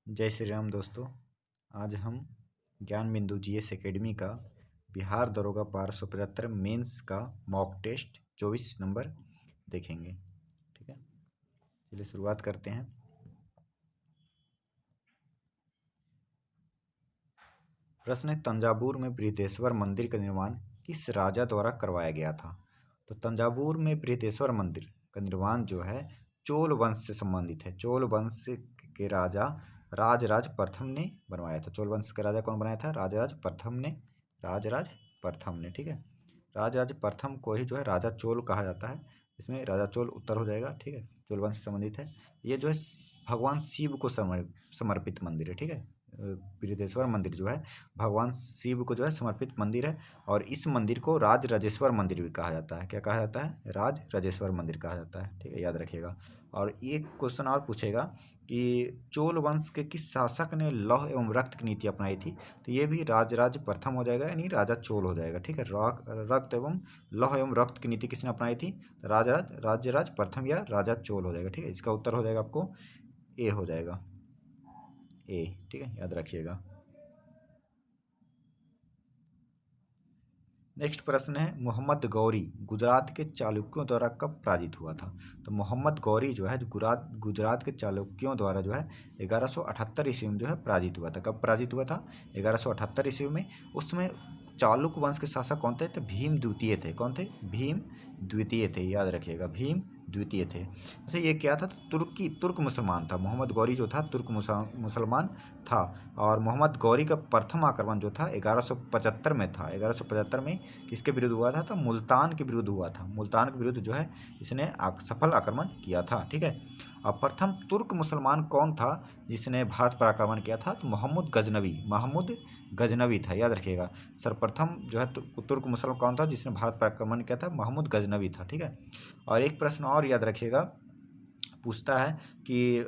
जय श्री राम दोस्तों। आज हम ज्ञान बिंदु जीएस एकेडमी का बिहार दरोगा पार 175 मेंस का मॉक टेस्ट 24 नंबर देखेंगे। ठीक है, चलिए शुरुआत करते हैं। प्रश्न है, तंजावुर में बृहदेश्वर मंदिर का निर्माण किस राजा द्वारा करवाया गया था? तो तंजावुर में बृहदेश्वर मंदिर का निर्माण जो है चोल वंश से संबंधित है। चोल वंश के राजा राजराज प्रथम ने बनवाया था। चोल वंश का राजा कौन बनाया था? राजराज प्रथम ने। राजराज प्रथम ने, ठीक है। राजराज प्रथम को ही जो है राजा चोल कहा जाता है। इसमें राजा चोल उत्तर हो जाएगा, ठीक है। चोल वंश से संबंधित है। ये जो है भगवान शिव को समर्पित मंदिर है, ठीक है। बृहदेश्वर मंदिर जो है भगवान शिव को जो है समर्पित मंदिर है। और इस मंदिर को राज राजेश्वर मंदिर भी कहा जाता है। क्या कहा जाता है? राज राजेश्वर मंदिर कहा जाता है, ठीक है, याद रखिएगा। और एक क्वेश्चन और पूछेगा कि चोल वंश के किस शासक ने लौह एवं रक्त की नीति अपनाई थी? तो ये भी राजराज प्रथम हो जाएगा, यानी राजा चोल हो जाएगा, ठीक है। रक्त एवं लौह एवं रक्त की नीति किसने अपनाई थी? तो राज्यराज प्रथम या राजा चोल हो जाएगा, ठीक है। इसका उत्तर हो जाएगा आपको ए हो जाएगा, ए, ठीक है, याद रखिएगा। नेक्स्ट प्रश्न है, मोहम्मद गौरी गुजरात के चालुक्यों द्वारा कब पराजित हुआ था? तो मोहम्मद गौरी जो है गुजरात के चालुक्यों द्वारा जो है 1178 ईस्वी में जो है पराजित हुआ था। कब पराजित हुआ था? 1178 ईस्वी में। उसमें चालुक्य वंश के शासक कौन थे? तो भीम द्वितीय थे। कौन थे? भीम द्वितीय थे, याद रखिएगा, भीम द्वितीय थे। अच्छा, ये क्या था? तुर्क मुसलमान था। मोहम्मद गौरी जो था तुर्क मुसलमान था। और मोहम्मद गौरी का प्रथम आक्रमण जो था 1175 में था। 1175 में किसके विरुद्ध हुआ था? तो मुल्तान के विरुद्ध हुआ था। मुल्तान के विरुद्ध जो है इसने सफल आक्रमण किया था, ठीक है। और प्रथम तुर्क मुसलमान कौन था जिसने भारत पर आक्रमण किया था? तो महमूद गजनवी था, याद रखिएगा। सर्वप्रथम जो है तुर्क मुसलमान कौन था जिसने भारत पर आक्रमण किया था? महमूद गजनवी था, ठीक है। और एक प्रश्न और याद रखिएगा, पूछता है कि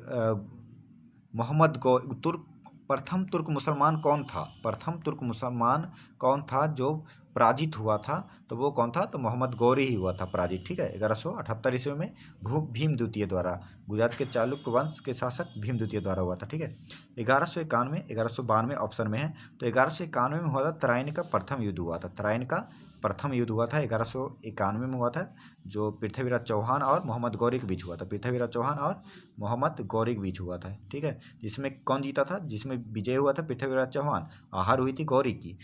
मोहम्मद गौ तुर्क प्रथम तुर्क मुसलमान कौन था? प्रथम तुर्क मुसलमान कौन था जो पराजित हुआ था? तो वो कौन था? तो मोहम्मद गौरी ही हुआ था पराजित, ठीक है। 1178 ईस्वी में भीम द्वितीय द्वारा, गुजरात के चालुक्य वंश के शासक भीम द्वितीय द्वारा हुआ था, ठीक है। 1192 ऑप्शन में है। तो 1191 में हुआ था तराइन का प्रथम युद्ध हुआ था। तराइन का प्रथम युद्ध हुआ था 1191 में हुआ था, जो पृथ्वीराज चौहान और मोहम्मद गौरी के बीच हुआ था। पृथ्वीराज चौहान और मोहम्मद गौरी के बीच हुआ था, ठीक है। जिसमें कौन जीता था? जिसमें विजय हुआ था पृथ्वीराज चौहान और हार हुई थी गौरी की।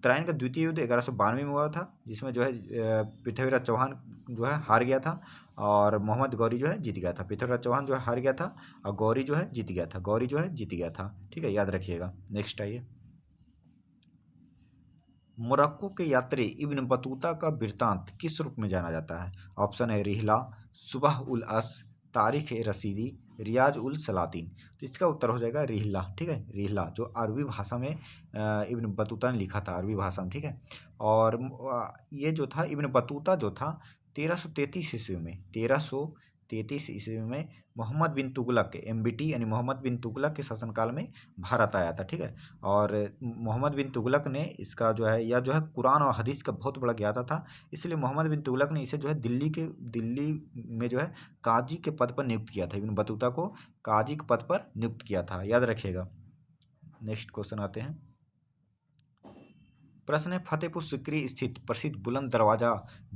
तराइन का द्वितीय युद्ध 1192 में हुआ था, जिसमें जो है पृथ्वीराज चौहान जो है हार गया था और मोहम्मद गौरी जो है जीत गया था। पृथ्वीराज चौहान जो है हार गया था और गौरी जो है जीत गया था। गौरी जो है जीत गया था, ठीक है, याद रखिएगा। नेक्स्ट आइए, मोरक्को के यात्री इब्न बतूता का वृत्तांत किस रूप में जाना जाता है? ऑप्शन है रिहला, सुबह उल अस, तारीख ए रसीदी, रियाज उल सलातीन। तो इसका उत्तर हो जाएगा रिहला, ठीक है। रिहला जो अरबी भाषा में इब्न बतूता ने लिखा था, अरबी भाषा में, ठीक है। और ये जो था इब्न बतूता जो था 1333 ईस्वी में, 1333 ईस्वी में मोहम्मद बिन तुगलक, MBT यानी मोहम्मद बिन तुगलक के शासनकाल में भारत आया था, ठीक है। और मोहम्मद बिन तुगलक ने इसका जो है, यह जो है कुरान और हदीस का बहुत बड़ा ज्ञाता था, इसलिए मोहम्मद बिन तुगलक ने इसे जो है दिल्ली में जो है काजी के पद पर नियुक्त किया था। इब्न बतूता को काजी के पद पर नियुक्त किया था, याद रखिएगा। नेक्स्ट क्वेश्चन आते हैं। प्रश्न है, फतेहपुर सिकरी स्थित प्रसिद्ध बुलंद दरवाजा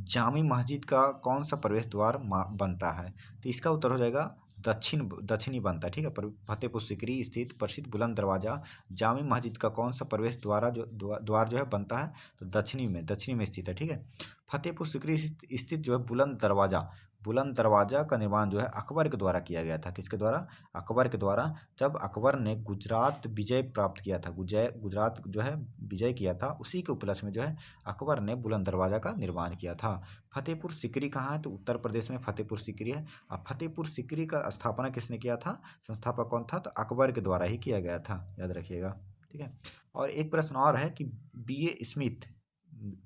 जामी मस्जिद का कौन सा प्रवेश द्वार बनता है? तो इसका उत्तर हो जाएगा दक्षिणी बनता है, ठीक है। फतेहपुर सिकरी स्थित प्रसिद्ध बुलंद दरवाजा जामी मस्जिद का कौन सा प्रवेश द्वार जो है बनता है? तो दक्षिणी में स्थित है, ठीक है। फतेहपुर सिकरी स्थित जो है बुलंद दरवाजा का निर्माण जो है अकबर के द्वारा किया गया था। किसके द्वारा? अकबर के द्वारा। जब अकबर ने गुजरात विजय प्राप्त किया था, गुजरात जो है विजय किया था, उसी के उपलक्ष्य में जो है अकबर ने बुलंद दरवाजा का निर्माण किया था। फतेहपुर सिकरी कहाँ है? तो उत्तर प्रदेश में फतेहपुर सिकरी है। अब फतेहपुर सिकरी का स्थापना किसने किया था? संस्थापक कौन था? तो अकबर के द्वारा ही किया गया था, याद रखिएगा, ठीक है। और एक प्रश्न और है कि B.A. स्मिथ,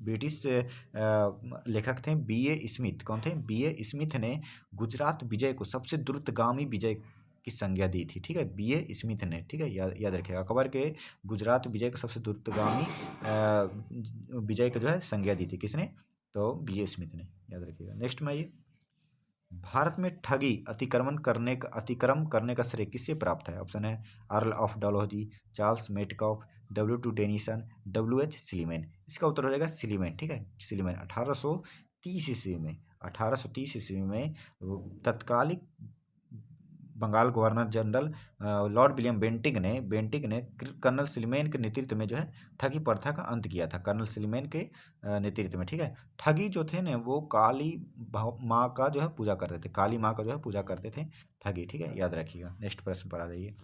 ब्रिटिश लेखक थे B.A. स्मिथ। कौन थे? B.A. स्मिथ ने गुजरात विजय को सबसे द्रुतगामी विजय की संज्ञा दी थी, ठीक है। B.A. स्मिथ ने, ठीक है, याद रखिएगा। अकबर के गुजरात विजय को सबसे द्रुतगामी विजय का जो है संज्ञा दी थी किसने? तो B.A. स्मिथ ने, याद रखिएगा। नेक्स्ट में आइए, भारत में ठगी अतिक्रम करने का श्रेय किससे प्राप्त है? ऑप्शन है earl of Dalhousie, Charles Metcalfe, W2 Denison, WH सिलीमैन। इसका उत्तर हो जाएगा सिलीमैन। ठीक है, सिलीमैन 1830 ईस्वी में, 1830 ईस्वी में तत्कालिक Bengal governor general lord William Bentinck ने कर्नल सिलीमैन के नेतृत्व में जो है ठगी प्रथा का अंत किया था। कर्नल सिलीमैन के नेतृत्व में। ठीक है, ठगी जो थे ना वो काली माँ का जो है पूजा करते थे, काली माँ का जो है पूजा करते थे ठगी। ठीक है, याद रखिएगा। नेक्स्ट प्रश्न पर आ जाइए।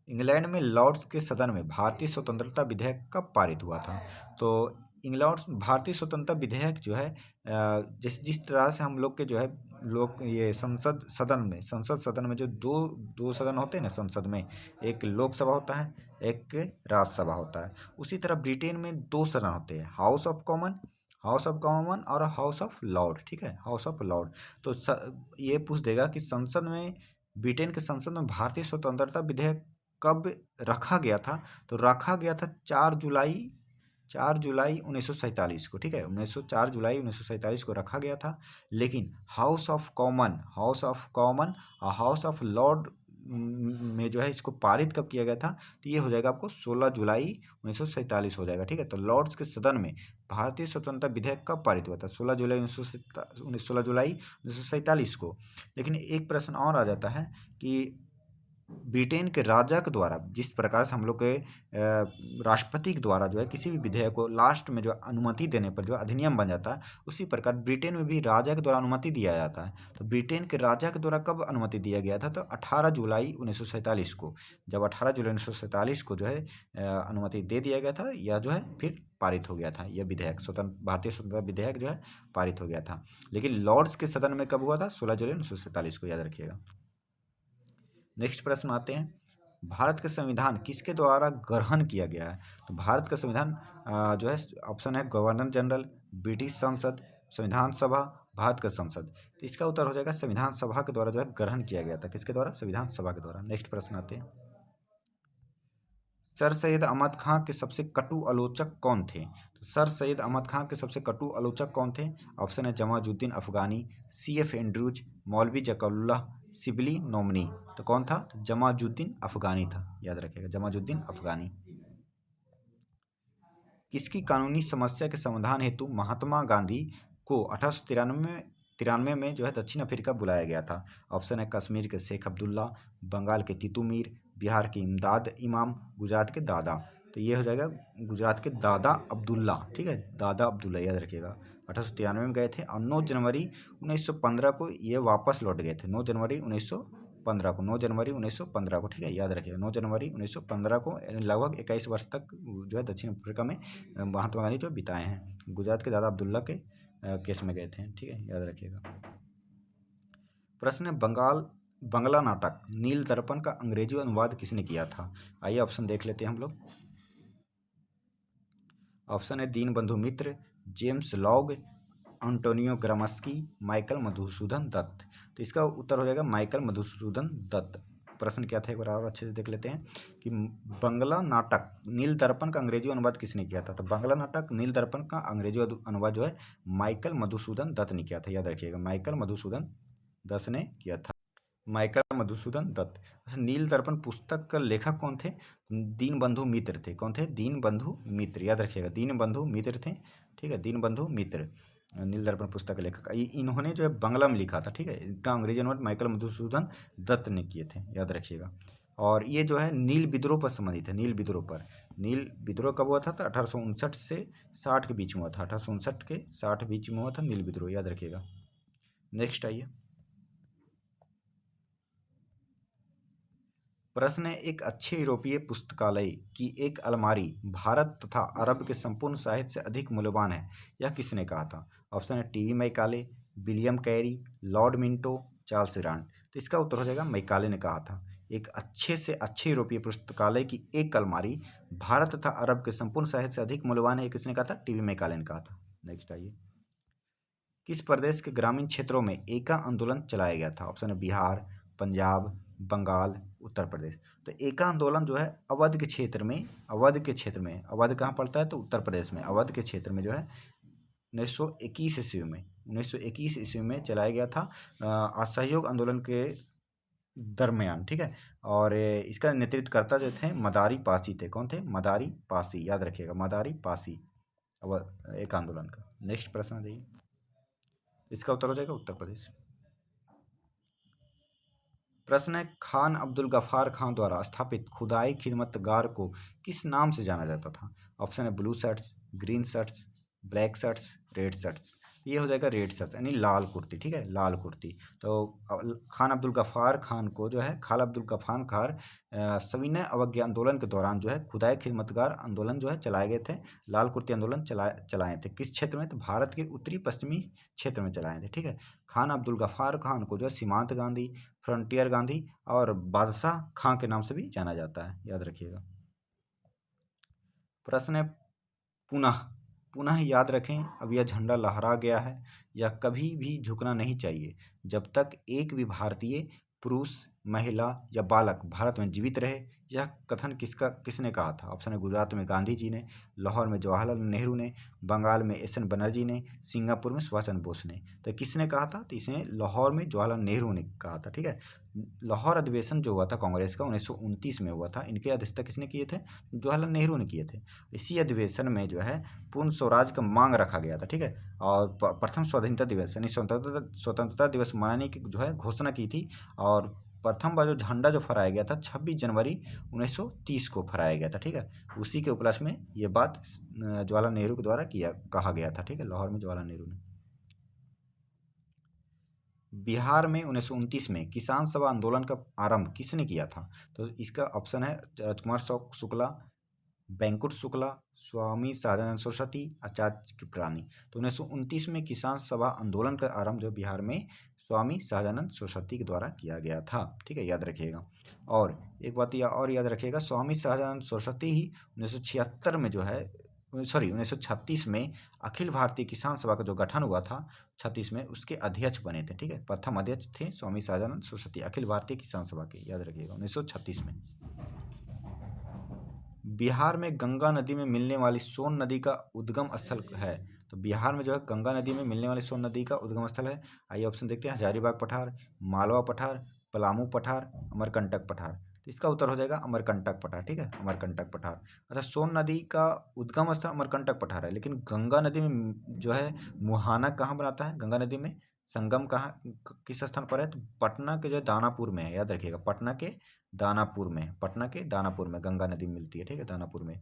इंग्लैंड में लॉर्ड्स के सदन में भारतीय स्वतंत्रता विधेयक कब पारित हुआ था? तो इंग्लैंड भारतीय स्वतंत्रता विधेयक जो है जिस जिस तरह से हम लोग के जो है लोग ये संसद सदन में जो दो दो सदन होते हैं ना संसद में, एक लोकसभा होता है, एक राज्यसभा होता है। उसी तरह ब्रिटेन में दो सदन होते हैं, हाउस ऑफ कॉमन और हाउस ऑफ लॉर्ड। ठीक है, हाउस ऑफ लॉर्ड। तो ये पूछ देगा कि संसद में, ब्रिटेन के संसद में भारतीय स्वतंत्रता विधेयक कब रखा गया था? तो रखा गया था 4 जुलाई 1947 को। ठीक है, 4 जुलाई 1947 को रखा गया था। लेकिन हाउस ऑफ कॉमन और हाउस ऑफ लॉर्ड में जो है इसको पारित कब किया गया था? तो ये हो जाएगा आपको 16 जुलाई 1947 हो जाएगा। ठीक है, तो लॉर्ड्स के सदन में भारतीय स्वतंत्रता विधेयक कब पारित हुआ था? 16 जुलाई 1947 को। लेकिन एक प्रश्न और आ जाता है कि ब्रिटेन के राजा के द्वारा, जिस प्रकार से हम लोग के राष्ट्रपति के द्वारा जो है किसी भी विधेयक को लास्ट में जो अनुमति देने पर जो अधिनियम बन जाता है, उसी प्रकार ब्रिटेन में भी राजा के द्वारा अनुमति दिया जाता है। तो ब्रिटेन के राजा के द्वारा कब अनुमति दिया गया था? तो 18 जुलाई 1947 को। जब 18 जुलाई 1947 को जो है अनुमति दे दिया गया था, यह जो है फिर पारित हो गया था। यह विधेयक भारतीय स्वतंत्रता विधेयक जो है पारित हो गया था। लेकिन लॉर्ड्स के सदन में कब हुआ था? 16 जुलाई 1947 को, याद रखिएगा। नेक्स्ट प्रश्न आते हैं, भारत का संविधान किसके द्वारा ग्रहण किया गया है? तो भारत का संविधान जो है ऑप्शन है गवर्नर जनरल, ब्रिटिश संसद, संविधान सभा, भारत का संसद। तो इसका उत्तर हो जाएगा संविधान सभा के द्वारा जो है ग्रहण किया गया था। किसके द्वारा? संविधान सभा के द्वारा। नेक्स्ट प्रश्न आते हैं, सर सैयद अहमद खां के सबसे कटु आलोचक कौन थे? तो सर सैयद अहमद खां के सबसे कटु आलोचक कौन थे? ऑप्शन है जमाजुद्दीन अफगानी, CF एंड्रूज, मौलवी जकरुल्लाह, सिबली नोमनी। तो कौन था? तो जमाजुद्दीन अफगानी था, याद रखिएगा, जमाजुद्दीन अफगानी। किसकी कानूनी समस्या के समाधान हेतु महात्मा गांधी को 1893 में जो है दक्षिण अफ्रीका बुलाया गया था? ऑप्शन है कश्मीर के शेख अब्दुल्ला, बंगाल के तीतू मीर, बिहार के इमदाद इमाम, गुजरात के दादा। तो ये हो जाएगा गुजरात के दादा अब्दुल्ला। ठीक है, दादा अब्दुल्ला, याद रखिएगा। 1893 में गए थे और 9 जनवरी 1915 को ये वापस लौट गए थे। 9 जनवरी 1915 को, 9 जनवरी 1915 को। ठीक है, याद रखिएगा, 9 जनवरी 1915 को। लगभग 21 वर्ष तक जो है दक्षिण अफ्रीका में महात्मा गांधी जो बिताए हैं। गुजरात के दादा अब्दुल्ला के केस में गए थे। ठीक है, याद रखिएगा। प्रश्न है, बंगला नाटक नील दर्पण का अंग्रेजी अनुवाद किसने किया था? आइए ऑप्शन देख लेते हैं हम लोग। ऑप्शन है Dinabandhu Mitra, James Long, Antonio Gramsci, Michael Madhusudan Dutt. तो इसका उत्तर हो जाएगा माइकल मधुसूदन दत्त। प्रश्न क्या था एक बार और अच्छे से देख लेते हैं कि बंगला नाटक नील दर्पण का अंग्रेजी अनुवाद किसने किया था? तो बंगला नाटक नील दर्पण का अंग्रेजी अनुवाद जो है माइकल मधुसूदन दत्त ने किया था, याद रखिएगा, माइकल मधुसूदन दत्त ने किया था। माइकल मधुसूदन दत्त। अच्छा, नील दर्पण पुस्तक का लेखक कौन थे? दीनबंधु मित्र थे। कौन थे? दीनबंधु मित्र, याद रखिएगा, दीनबंधु मित्र थे। ठीक है, दीनबंधु मित्र नील दर्पण पुस्तक के लेखक। इन्होंने जो है बंगला में लिखा था। ठीक है, इनका अंग्रेजी अनुवाद माइकल मधुसूदन दत्त ने किए थे, याद रखिएगा। और ये जो है नील विद्रोह पर संबंधित है। नील विद्रोह पर, नील विद्रोह कब हुआ था? तो 1859 से 60 के बीच में हुआ था। 1859 के 60 बीच में हुआ था नील विद्रोह, याद रखिएगा। नेक्स्ट आइए, प्रश्न है, एक अच्छे यूरोपीय पुस्तकालय की एक अलमारी भारत तथा अरब के संपूर्ण साहित्य से अधिक मूल्यवान है, यह किसने कहा था? ऑप्शन है TB Macaulay, William Carey, Lord Minto, Charles Grant. तो इसका उत्तर हो जाएगा मैकाले ने कहा था। एक अच्छे से अच्छे यूरोपीय पुस्तकालय की एक अलमारी भारत तथा अरब के संपूर्ण साहित्य से अधिक मूल्यवान है, किसने कहा था? टीवी मैकाले ने कहा था। नेक्स्ट आइए, किस प्रदेश के ग्रामीण क्षेत्रों में एका आंदोलन चलाया गया था? ऑप्शन है बिहार, पंजाब, बंगाल, उत्तर प्रदेश। तो एका आंदोलन जो है अवध के क्षेत्र में, अवध कहाँ पड़ता है? तो उत्तर प्रदेश में, अवध के क्षेत्र में जो है 1921 ईस्वी में 1921 ईस्वी में चलाया गया था असहयोग आंदोलन के दरमियान, ठीक है। और इसका नेतृत्व करता जो थे मदारी पासी थे। कौन थे? मदारी पासी, याद रखिएगा, मदारी पासी। अब एक आंदोलन का नेक्स्ट प्रश्न देखिए, इसका उत्तर हो जाएगा उत्तर प्रदेश। प्रश्न है, खान अब्दुल गफ्फार खान द्वारा स्थापित खुदाई खिदमतगार को किस नाम से जाना जाता था? ऑप्शन है blue shirts, green shirts, black shirts, red shirts. ये हो जाएगा रेड शर्ट्स, यानी लाल कुर्ती, ठीक है, लाल कुर्ती। तो खान अब्दुल गफ्फार खान को जो है, खान अब्दुल गफ्फार खान सविनय अवज्ञा आंदोलन के दौरान जो है खुदाई खिदमतगार आंदोलन जो है चलाए गए थे, लाल कुर्ती आंदोलन चलाए थे। किस क्षेत्र में? तो भारत के उत्तरी पश्चिमी क्षेत्र में चलाए थे, ठीक है। खान अब्दुल गफ्फार खान को जो है सीमांत गांधी, फ्रंटियर गांधी और बादशाह खां के नाम से भी जाना जाता है, याद रखिएगा। प्रश्न है, पुनः पुनः याद रखें, अब यह झंडा लहरा गया है, यह कभी भी झुकना नहीं चाहिए जब तक एक भी भारतीय पुरुष, महिला या बालक भारत में जीवित रहे। यह कथन किसने कहा था? ऑप्शन है गुजरात में गांधी जी ने, लाहौर में जवाहरलाल नेहरू ने, बंगाल में एस एन बनर्जी ने, सिंगापुर में सुभाष चंद्र बोस ने। तो किसने कहा था? तो इसने लाहौर में जवाहरलाल नेहरू ने कहा था, ठीक है। लाहौर अधिवेशन जो हुआ था कांग्रेस का 1929 में हुआ था, इनके अध्यक्षता किसने किए थे? जवाहरलाल नेहरू ने किए थे। इसी अधिवेशन में जो है पूर्ण स्वराज का मांग रखा गया था, ठीक है। और प्रथम स्वाधीनता दिवस यानी स्वतंत्रता दिवस मनाने की जो है घोषणा की थी। और प्रथम बार जो झंडा जो फहराया गया था 26 जनवरी 1930 को फहराया गया था, ठीक है। उसी के उपलक्ष्य में ये बात जवाहरलाल नेहरू के द्वारा कहा गया था, ठीक है, लाहौर में जवाहरलाल नेहरू ने। बिहार में 1929 में किसान सभा आंदोलन का आरंभ किसने किया था? तो इसका ऑप्शन है राजकुमार शुक्ला, बैंकुट शुक्ला, स्वामी सहजानंद सरस्वती, आचार्य कृपलानी। तो 1929 में किसान सभा आंदोलन का आरंभ जो बिहार में स्वामी सहजानंद सरस्वती के द्वारा किया गया था, ठीक है, याद रखिएगा। और एक बात यह और याद रखिएगा, स्वामी सहजानंद सरस्वती ही 1976 में जो है, सॉरी 1936 में अखिल भारतीय किसान सभा का जो गठन हुआ था 36 में, उसके अध्यक्ष बने थे, ठीक है। प्रथम अध्यक्ष थे स्वामी सहजानंद सरस्वती अखिल भारतीय किसान सभा के, याद रखिएगा, 1936 में। बिहार में गंगा नदी में मिलने वाली सोन नदी का उद्गम स्थल है। तो बिहार में जो है गंगा नदी में मिलने वाली सोन नदी का उद्गम स्थल है। आइए ऑप्शन देखते हैं, हजारीबाग पठार, मालवा पठार, पलामू पठार, अमरकंटक पठार। तो इसका उत्तर हो जाएगा अमरकंटक पठार, ठीक है, अमरकंटक पठार। अच्छा, सोन नदी का उद्गम स्थल अमरकंटक पठार है, लेकिन गंगा नदी में जो है मुहाना कहाँ बनाता है? गंगा नदी में संगम कहाँ, किस स्थान पर है? तो पटना के जो है दानापुर में है, याद रखिएगा, पटना के दानापुर में, पटना के दानापुर में गंगा नदी मिलती है, ठीक है, दानापुर में।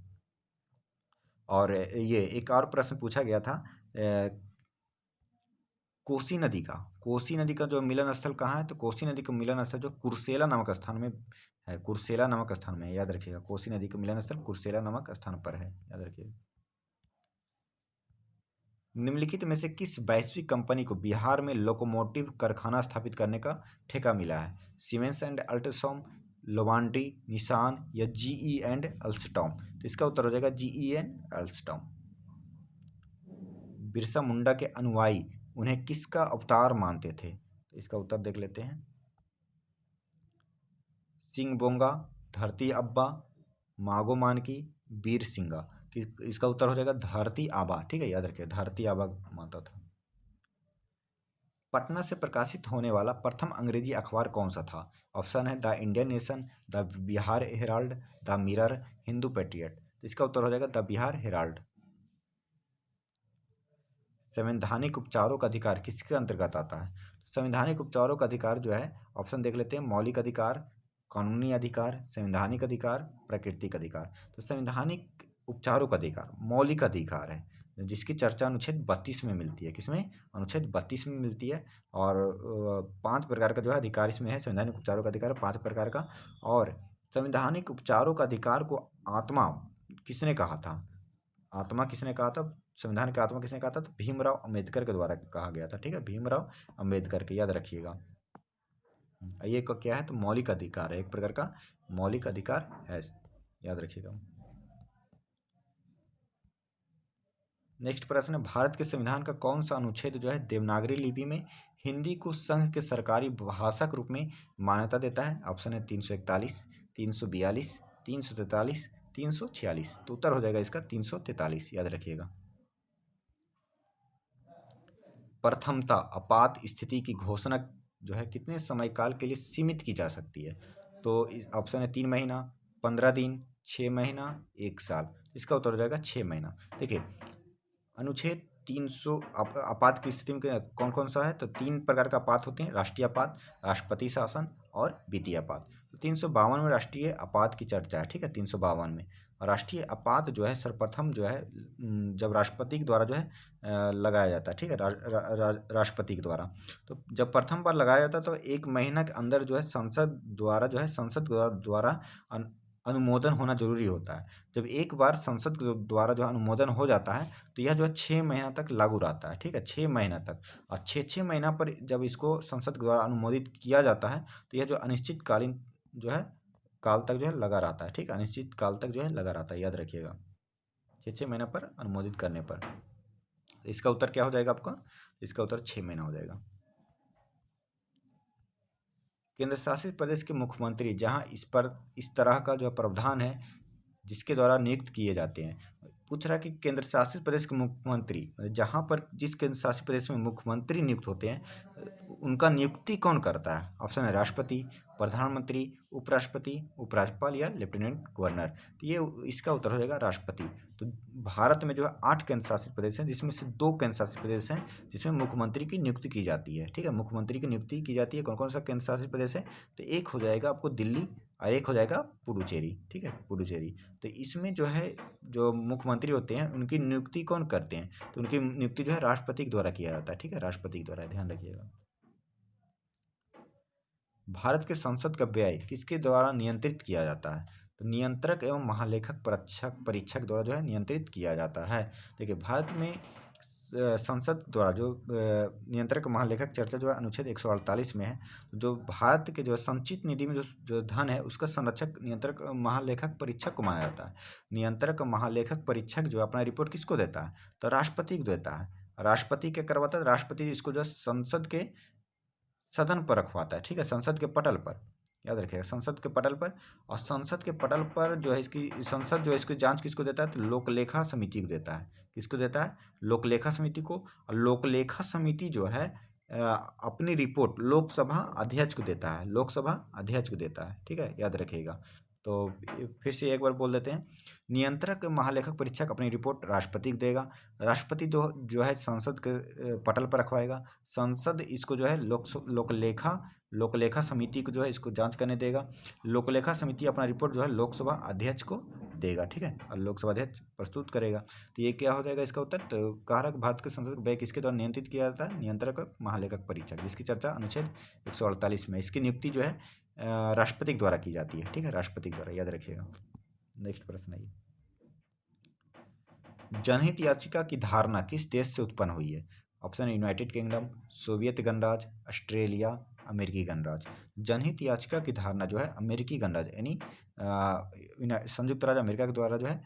और ये एक और प्रश्न पूछा गया था, कोसी नदी का जो मिलन स्थल कहाँ है? तो कोसी नदी का मिलन स्थल जो कुर्सेला नामक स्थान में है, कुर्सेला नामक स्थान में है, याद रखिएगा, कोसी नदी का मिलन स्थल कुर्सेला नामक स्थान पर है, याद रखिएगा। निम्नलिखित में से किस वैश्विक कंपनी को बिहार में लोकोमोटिव कारखाना स्थापित करने का ठेका मिला है? सीमेंस एंड अल्ट्रासोम, लोवांडी, निसान या जीई एंड अल्स्टॉम। तो इसका उत्तर हो जाएगा GE and Alstom. Birsa Munda के अनुयायी उन्हें किसका अवतार मानते थे? तो इसका उत्तर देख लेते हैं, सिंह बोंगा, धरती अब्बा, मागो मानकी, वीर सिंगा। इसका उत्तर हो जाएगा धरती आबा, ठीक है, याद रखिए, धरती आबा मानता था। पटना से प्रकाशित होने वाला प्रथम अंग्रेजी अखबार कौन सा था? ऑप्शन है the Indian nation, the Bihar Herald, the mirror, Hindu patriot. इसका उत्तर हो जाएगा द बिहार हेराल्ड। संवैधानिक उपचारों का अधिकार किसके अंतर्गत आता है? संवैधानिक उपचारों का अधिकार जो है, ऑप्शन देख लेते हैं, मौलिक अधिकार, कानूनी अधिकार, संवैधानिक अधिकार, प्राकृतिक अधिकार। तो संवैधानिक उपचारों का अधिकार मौलिक अधिकार है, जिसकी चर्चा अनुच्छेद 32 में मिलती है। किसमें? अनुच्छेद 32 में मिलती है। और 5 प्रकार का जो है अधिकार इसमें है, संवैधानिक उपचारों का अधिकार 5 प्रकार का। और संवैधानिक उपचारों का अधिकार को आत्मा किसने कहा था? आत्मा किसने कहा था? संविधान की आत्मा किसने कहा था? तो भीमराव अंबेडकर के द्वारा कहा गया था, ठीक है, भीमराव अंबेडकर के, याद रखिएगा। ये क्या है? तो मौलिक अधिकार है, एक प्रकार का मौलिक अधिकार है, याद रखिएगा। नेक्स्ट प्रश्न है, भारत के संविधान का कौन सा अनुच्छेद जो है देवनागरी लिपि में हिंदी को संघ के सरकारी भाषा के रूप में मान्यता देता है? ऑप्शन है 341, 342, 343, 346। तो उत्तर हो जाएगा इसका 343, याद रखिएगा। प्रथमतः आपात स्थिति की घोषणा जो है कितने समय काल के लिए सीमित की जा सकती है? तो ऑप्शन है 3 महीना, 15 दिन, 6 महीना, 1 साल। इसका उत्तर हो जाएगा 6 महीना। देखिए, अनुच्छेद 300 आपात की स्थिति में कौन कौन सा है? तो 3 प्रकार का आपात होते हैं: राष्ट्रीय आपात, राष्ट्रपति शासन और वित्तीय आपात। तो 352 में राष्ट्रीय आपात की चर्चा है, ठीक है, 352 में। और राष्ट्रीय आपात जो है सर्वप्रथम जो है जब राष्ट्रपति के द्वारा जो है लगाया जाता है, ठीक है, राष्ट्रपति के द्वारा। तो जब प्रथम बार लगाया जाता है तो 1 महीना के अंदर जो है संसद द्वारा अनुमोदन होना जरूरी होता है। जब एक बार संसद के द्वारा जो अनुमोदन हो जाता है तो यह जो है 6 महीना तक लागू रहता है, ठीक है, 6 महीना तक। और 6 महीना पर जब इसको संसद के द्वारा अनुमोदित किया जाता है तो यह जो अनिश्चितकालीन जो है काल तक जो है लगा रहता है, ठीक है, अनिश्चित काल तक जो है लगा रहता है, याद रखिएगा, 6 महीना पर अनुमोदित करने पर। इसका उत्तर क्या हो जाएगा आपका? इसका उत्तर 6 महीना हो जाएगा। केंद्र शासित प्रदेश के मुख्यमंत्री जहां इस तरह का जो प्रावधान है जिसके द्वारा नियुक्त किए जाते हैं। पूछ रहा है कि केंद्र शासित प्रदेश के मुख्यमंत्री, जहां पर जिस केंद्र शासित प्रदेश में मुख्यमंत्री नियुक्त होते हैं उनका नियुक्ति कौन करता है? ऑप्शन है राष्ट्रपति, प्रधानमंत्री, उपराष्ट्रपति, उपराज्यपाल या लेफ्टिनेंट गवर्नर। तो ये इसका उत्तर हो जाएगा राष्ट्रपति। तो भारत में जो है 8 केंद्र शासित प्रदेश हैं जिसमें से 2 केंद्र शासित प्रदेश हैं जिसमें मुख्यमंत्री की नियुक्ति की जाती है, ठीक है, मुख्यमंत्री की नियुक्ति की जाती है। कौन कौन सा केंद्र शासित प्रदेश है? तो एक हो जाएगा आपको दिल्ली और एक हो जाएगा पुडुचेरी, ठीक है, पुडुचेरी। तो इसमें जो है जो मुख्यमंत्री होते हैं उनकी नियुक्ति कौन करते हैं? तो उनकी नियुक्ति जो है राष्ट्रपति के द्वारा किया जाता है, ठीक है, राष्ट्रपति के द्वारा, ध्यान रखिएगा। भारत के संसद का व्यय किसके द्वारा नियंत्रित किया जाता है? तो नियंत्रक एवं महालेखक परीक्षक द्वारा जो है नियंत्रित किया जाता है। देखिए, भारत में संसद द्वारा जो नियंत्रक महालेखक चर्चा जो है अनुच्छेद 148 में है। जो भारत के जो संचित निधि में जो धन है उसका संरक्षक नियंत्रक महालेखक परीक्षक को माना जाता है। नियंत्रक महालेखक परीक्षक जो अपना रिपोर्ट किसको देता है? तो राष्ट्रपति को देता है। राष्ट्रपति क्या करवाता है? राष्ट्रपति इसको जो संसद के सदन पर रखवाता है, ठीक है, संसद के पटल पर, याद रखिएगा, संसद के पटल पर। और संसद के पटल पर जो है इसकी संसद जो है इसकी जांच किसको देता है? तो लोकलेखा समिति को देता है। किसको देता है? लोकलेखा समिति को। और लोकलेखा समिति जो है अपनी रिपोर्ट लोकसभा अध्यक्ष को देता है, लोकसभा अध्यक्ष को देता है, ठीक है, याद रखिएगा। तो फिर से एक बार बोल देते हैं, नियंत्रक महालेखक परीक्षक अपनी रिपोर्ट राष्ट्रपति को देगा। राष्ट्रपति जो है संसद के पटल पर रखवाएगा। संसद इसको जो है लोकलेखा समिति को जो है इसको जांच करने देगा। लोकलेखा समिति अपना रिपोर्ट जो है लोकसभा अध्यक्ष को देगा, ठीक है, और लोकसभा अध्यक्ष प्रस्तुत करेगा। तो ये क्या हो जाएगा इसका उत्तर? तो कह रहा कि भारत के संसद व्यय किसके द्वारा नियंत्रित किया जाता है? नियंत्रक महालेखक परीक्षक, जिसकी चर्चा अनुच्छेद 148 में। इसकी नियुक्ति जो है राष्ट्रपति के द्वारा की जाती है, ठीक है, राष्ट्रपति के द्वारा, याद रखिएगा। नेक्स्ट प्रश्न आइए, जनहित याचिका की धारणा किस देश से उत्पन्न हुई है? ऑप्शन है यूनाइटेड किंगडम, सोवियत गणराज्य, ऑस्ट्रेलिया, अमेरिकी गणराज्य। जनहित याचिका की धारणा जो है अमेरिकी गणराज्य यानी संयुक्त राज्य अमेरिका के द्वारा जो है